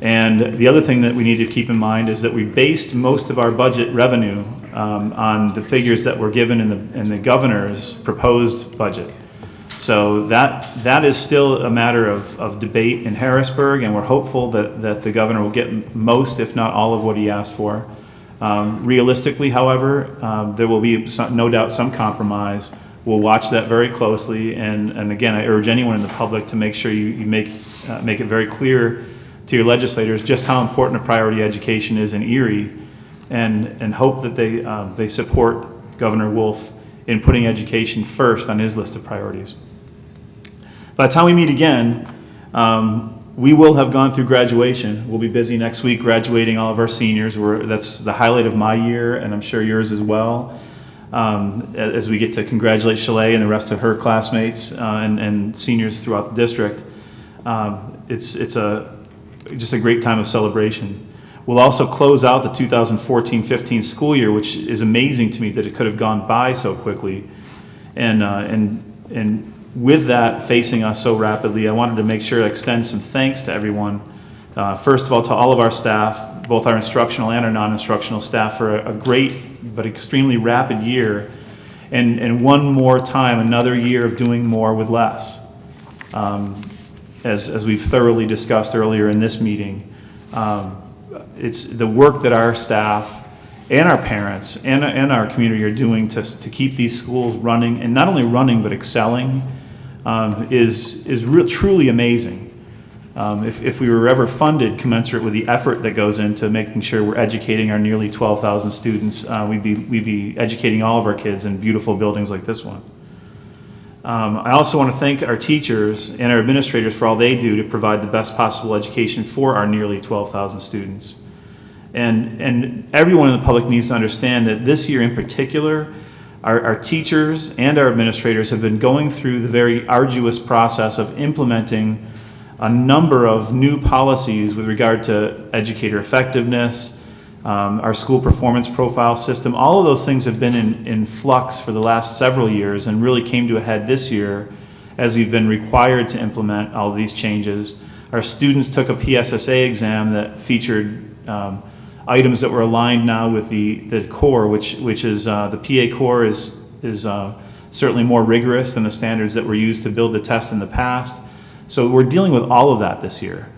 And the other thing that we need to keep in mind is that we based most of our budget revenue on the figures that were given in the governor's proposed budget. So that is still a matter of debate in Harrisburg, and we're hopeful that the governor will get most, if not all, of what he asked for. Realistically, however, there will be no doubt some compromise. We'll watch that very closely, and again, I urge anyone in the public to make sure you make it very clear to your legislators just how important a priority education is in Erie, and hope that they support Governor Wolf in putting education first on his list of priorities. By the time we meet again, we will have gone through graduation. We'll be busy next week graduating all of our seniors. That's the highlight of my year, and I'm sure yours as well, as we get to congratulate Shelley and the rest of her classmates and seniors throughout the district. It's just a great time of celebration. We'll also close out the 2014-15 school year, which is amazing to me that it could have gone by so quickly. And with that facing us so rapidly, I wanted to make sure to extend some thanks to everyone First of all, to all of our staff, both our instructional and our non-instructional staff, for a great but extremely rapid year, and one more time, another year of doing more with less. As we've thoroughly discussed earlier in this meeting, it's the work that our staff and our parents and our community are doing to keep these schools running, and not only running but excelling, is truly amazing. If we were ever funded commensurate with the effort that goes into making sure we're educating our nearly 12,000 students, we'd be educating all of our kids in beautiful buildings like this one. I also want to thank our teachers and our administrators for all they do to provide the best possible education for our nearly 12,000 students. And everyone in the public needs to understand that this year in particular, our teachers and our administrators have been going through the very arduous process of implementing a number of new policies with regard to educator effectiveness, our school performance profile system. All of those things have been in flux for the last several years and really came to a head this year as we've been required to implement all of these changes. Our students took a PSSA exam that featured items that were aligned now with the core, which is the PA core is certainly more rigorous than the standards that were used to build the test in the past. So we're dealing with all of that this year.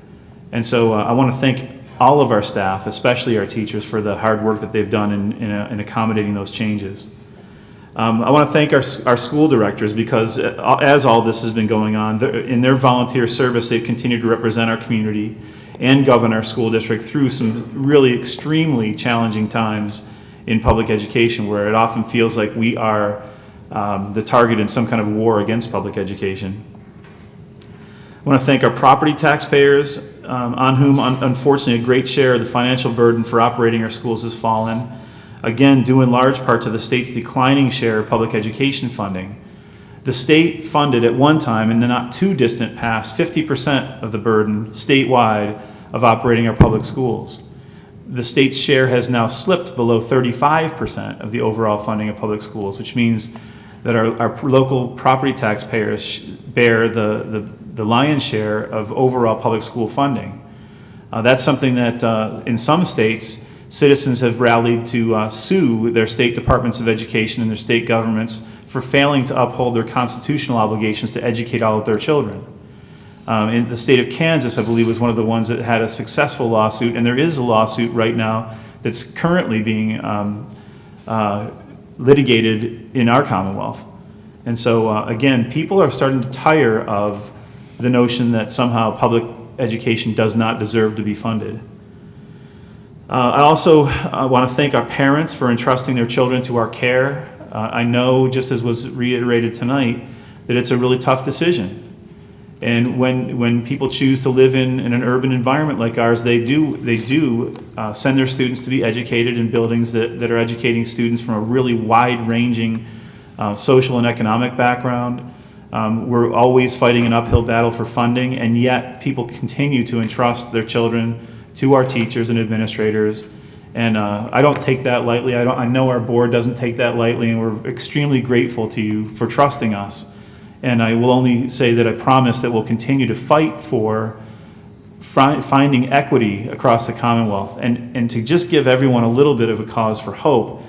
And so I want to thank all of our staff, especially our teachers, for the hard work that they've done in accommodating those changes. I want to thank our school directors, because as all this has been going on, in their volunteer service, they've continued to represent our community and govern our school district through some really extremely challenging times in public education, where it often feels like we are the target in some kind of war against public education. I want to thank our property taxpayers, on whom, unfortunately, a great share of the financial burden for operating our schools has fallen, again, due in large part to the state's declining share of public education funding. The state funded at one time, in the not too distant past, 50% of the burden statewide of operating our public schools. The state's share has now slipped below 35% of the overall funding of public schools, which means that our local property taxpayers bear the lion's share of overall public school funding. That's something that in some states, citizens have rallied to sue their state departments of education and their state governments for failing to uphold their constitutional obligations to educate all of their children. In the state of Kansas, I believe, was one of the ones that had a successful lawsuit, and there is a lawsuit right now that's currently being litigated in our Commonwealth. And so, again, people are starting to tire of the notion that somehow public education does not deserve to be funded. I also want to thank our parents for entrusting their children to our care. I know, just as was reiterated tonight, that it's a really tough decision. And when people choose to live in an urban environment like ours, they do send their students to be educated in buildings that are educating students from a really wide-ranging social and economic background. We're always fighting an uphill battle for funding, and yet people continue to entrust their children to our teachers and administrators. And I don't take that lightly. I know our board doesn't take that lightly, and we're extremely grateful to you for trusting us. And I will only say that I promise that we'll continue to fight for finding equity across the Commonwealth. And to just give everyone a little bit of a cause for hope,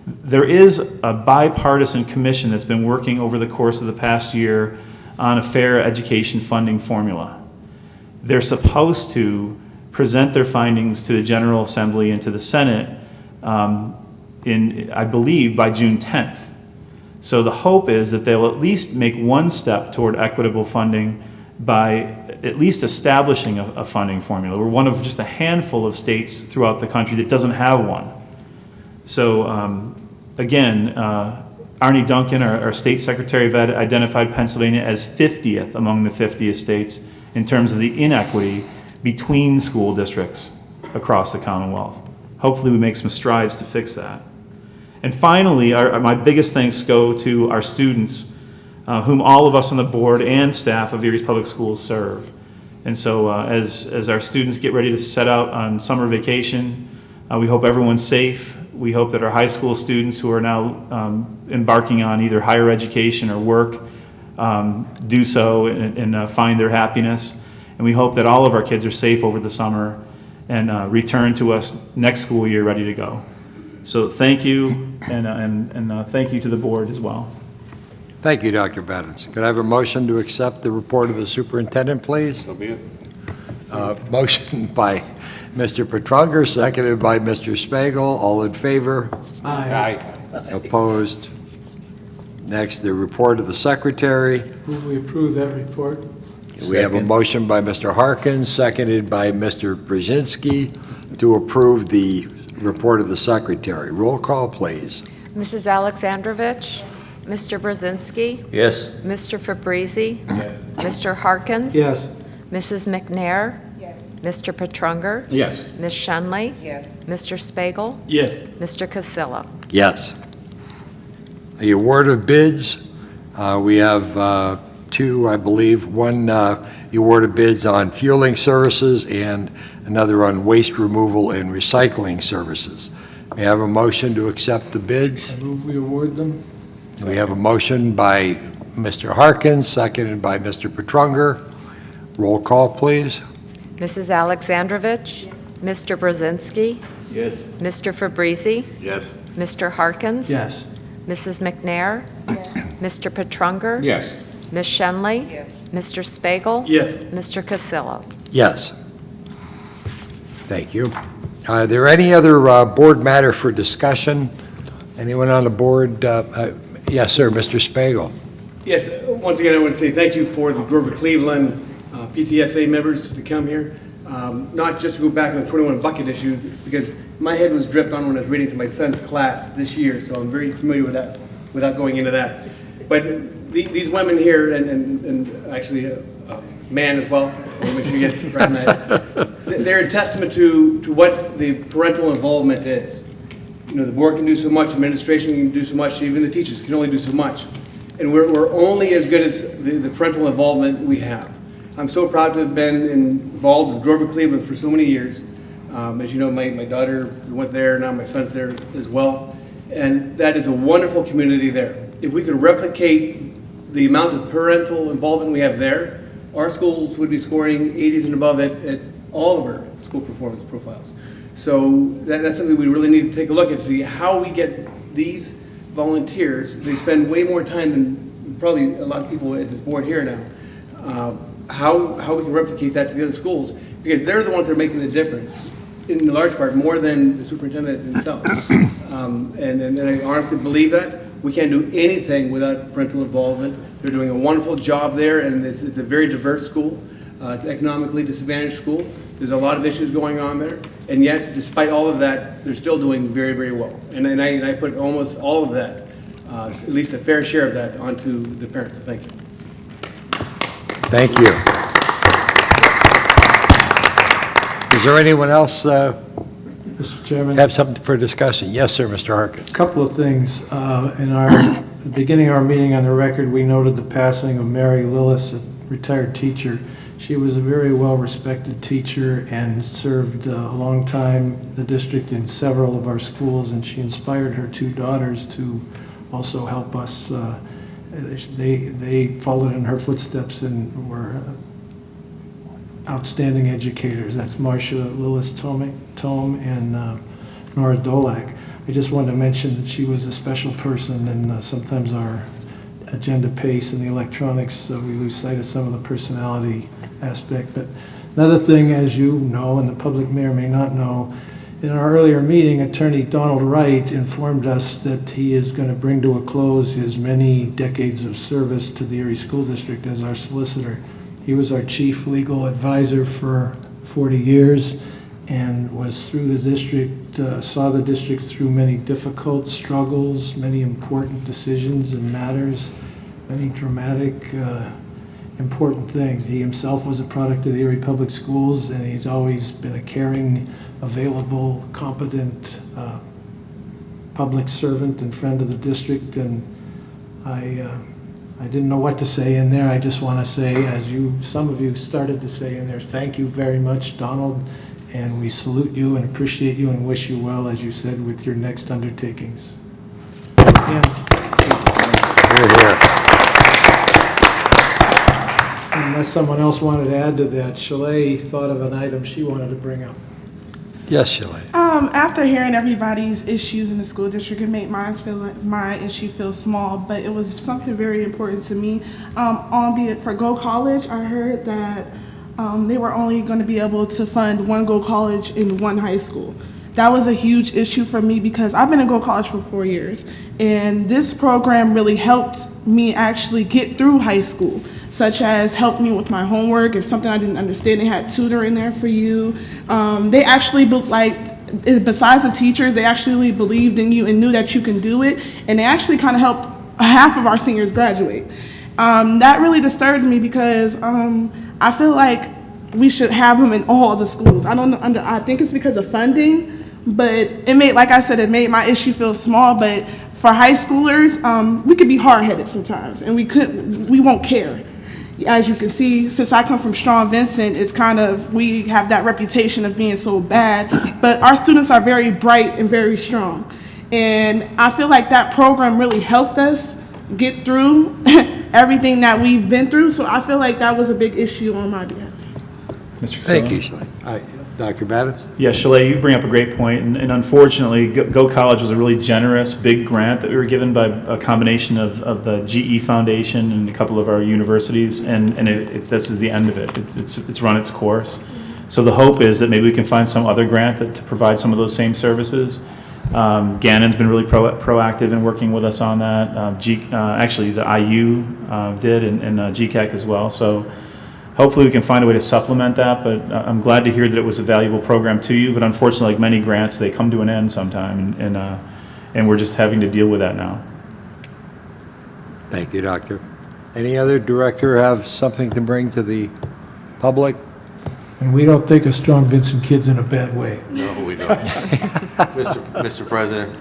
there is a bipartisan commission that's been working over the course of the past year on a fair education funding formula. They're supposed to present their findings to the General Assembly and to the Senate I believe, by June 10th. So the hope is that they'll at least make one step toward equitable funding by at least establishing a funding formula. We're one of just a handful of states throughout the country that doesn't have one. So again, Arnie Duncan, our state secretary of ed, identified Pennsylvania as 50th among the 50th states in terms of the inequity between school districts across the Commonwealth. Hopefully we make some strides to fix that. And finally, my biggest thanks go to our students, whom all of us on the board and staff of Erie's Public Schools serve. And so as our students get ready to set out on summer vacation, we hope everyone's safe. We hope that our high school students who are now embarking on either higher education or work do so and find their happiness. And we hope that all of our kids are safe over the summer and return to us next school year ready to go. So thank you, and thank you to the board as well. Thank you, Dr. Bettens. Could I have a motion to accept the report of the superintendent, please? So be it. Motion by Mr. Petrunger, seconded by Mr. Spiegel. All in favor? Aye. Opposed? Next, the report of the secretary. Move we approve that report. We have a motion by Mr. Harkins, seconded by Mr. Brzezinski, to approve the report of the secretary. Roll call, please. Mrs. Alexandrovich? Mr. Brzezinski? Yes. Mr. Fabrizi? Yes. Mr. Harkins? Yes. Mrs. McNair? Yes. Mr. Petrunger? Yes. Ms. Shenley? Yes. Mr. Spiegel? Yes. Mr. Casilla? Yes. The award of bids, we have two, I believe. One, the award of bids on fueling services and another on waste removal and recycling services. May I have a motion to accept the bids? I move we award them. We have a motion by Mr. Harkins, seconded by Mr. Petrunger. Roll call, please. Mrs. Alexandrovich? Mr. Brzezinski? Yes. Mr. Fabrizi? Yes. Mr. Harkins? Yes. Mrs. McNair? Mr. Petrunger? Yes. Ms. Shenley? Yes. Mr. Spiegel? Yes. Mr. Casilla? Yes. Thank you. Are there any other board matter for discussion? Anyone on the board? Yes, sir, Mr. Spiegel. Yes, once again, I want to say thank you for the Grover Cleveland PTSA members to come here. Not just to go back on the 21 bucket issue, because my head was dripped on when I was reading to my son's class this year, so I'm very familiar with that without going into that. But these women here, and actually a man as well, I'll make sure you get recognized, they're a testament to what the parental involvement is. You know, the board can do so much, administration can do so much, even the teachers can only do so much. And we're only as good as the parental involvement we have. I'm so proud to have been involved with Grover Cleveland for so many years. As you know, my daughter went there, now my son's there as well. And that is a wonderful community there. If we could replicate the amount of parental involvement we have there, our schools would be scoring 80s and above at all of our school performance profiles. So that's something we really need to take a look at, to see how we get these volunteers. They spend way more time than probably a lot of people at this board here now. How we can replicate that to the other schools, because they're the ones that are making the difference, in large part, more than the superintendent themselves. And I honestly believe that. We can't do anything without parental involvement. They're doing a wonderful job there, and it's a very diverse school. It's an economically disadvantaged school. There's a lot of issues going on there, and yet, despite all of that, they're still doing very, very well. And I put almost all of that, at least a fair share of that, onto the parents, so thank you. Thank you. Is there anyone else Mr. Chairman? have something for discussion? Yes, sir, Mr. Harkins. A couple of things. In the beginning of our meeting on the record, we noted the passing of Mary Lillis, a retired teacher. She was a very well-respected teacher and served a long time the district in several of our schools, and she inspired her two daughters to also help us. They followed in her footsteps and were outstanding educators. That's Marcia Lillis Tome and Nora Dolak. I just wanted to mention that she was a special person, and sometimes our agenda pace and the electronics, we lose sight of some of the personality aspect. But another thing, as you know, and the public may or may not know, in our earlier meeting, Attorney Donald Wright informed us that he is going to bring to a close his many decades of service to the Erie School District as our solicitor. He was our chief legal advisor for 40 years and was through the district, saw the district through many difficult struggles, many important decisions and matters, many dramatic, important things. He himself was a product of the Erie Public Schools, and he's always been a caring, available, competent public servant and friend of the district. And I didn't know what to say in there. I just want to say, as some of you started to say in there, thank you very much, Donald, and we salute you and appreciate you and wish you well, as you said, with your next undertakings. Unless someone else wanted to add to that, Shalay thought of an item she wanted to bring up. Yes, Shelley. After hearing everybody's issues in the school district, it made my issue feel small, but it was something very important to me. Albeit for Go College, I heard that they were only going to be able to fund one Go College in one high school. That was a huge issue for me because I've been in Go College for 4 years, and this program really helped me actually get through high school, such as helped me with my homework. If something I didn't understand, they had tutoring there for you. They actually, besides the teachers, they actually believed in you and knew that you can do it, and they actually kind of helped half of our seniors graduate. That really disturbed me because I feel like we should have them in all the schools. I think it's because of funding, but it made, like I said, it made my issue feel small. But for high schoolers, we could be hard-headed sometimes, and we won't care. As you can see, since I come from Strong Vincent, it's kind of, we have that reputation of being so bad, but our students are very bright and very strong. And I feel like that program really helped us get through everything that we've been through, so I feel like that was a big issue on my behalf. Mr. Thank Casella? you, Shelley. Dr. Battens? Yeah, Shalay, you bring up a great point, and unfortunately, Go College was a really generous, big grant that we were given by a combination of the GE Foundation and a couple of our universities, and this is the end of it. It's run its course. So the hope is that maybe we can find some other grant to provide some of those same services. Gannon's been really proactive in working with us on that. Actually, the IU did, and GCAC as well. So hopefully we can find a way to supplement that, but I'm glad to hear that it was a valuable program to you, but unfortunately, like many grants, they come to an end sometime, and we're just having to deal with that now. Thank you, Doctor. Any other director have something to bring to the public? And we don't think of Strong Vincent kids in a bad way. No, we don't. Mr. President?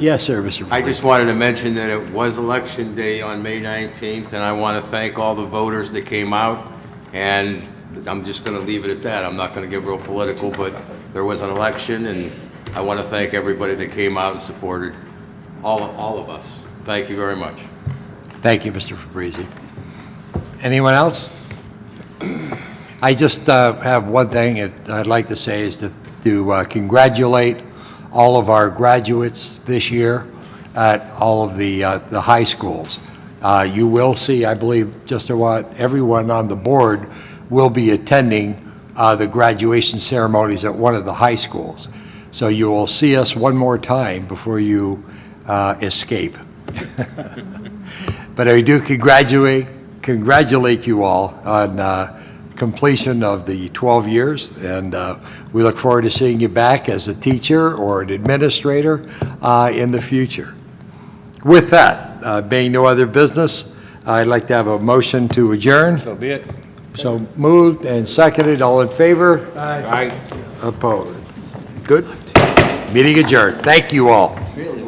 Yes, sir, Mr. I just wanted to mention that it was Election Day on May 19th, and I want to thank all the voters that came out. And I'm just going to leave it at that. I'm not going to get real political, but there was an election, and I want to thank everybody that came out and supported all of us. Thank you very much. Thank you, Mr. Fabrizi. Anyone else? I just have one thing that I'd like to say is to congratulate all of our graduates this year at all of the high schools. You will see, I believe, just about everyone on the board will be attending the graduation ceremonies at one of the high schools. So you will see us one more time before you escape. But I do congratulate you all on completion of the 12 years, and we look forward to seeing you back as a teacher or an administrator in the future. With that, being no other business, I'd like to have a motion to adjourn. So be it. So moved and seconded. All in favor? Aye. Opposed? Good. Meeting adjourned. Thank you all. Really?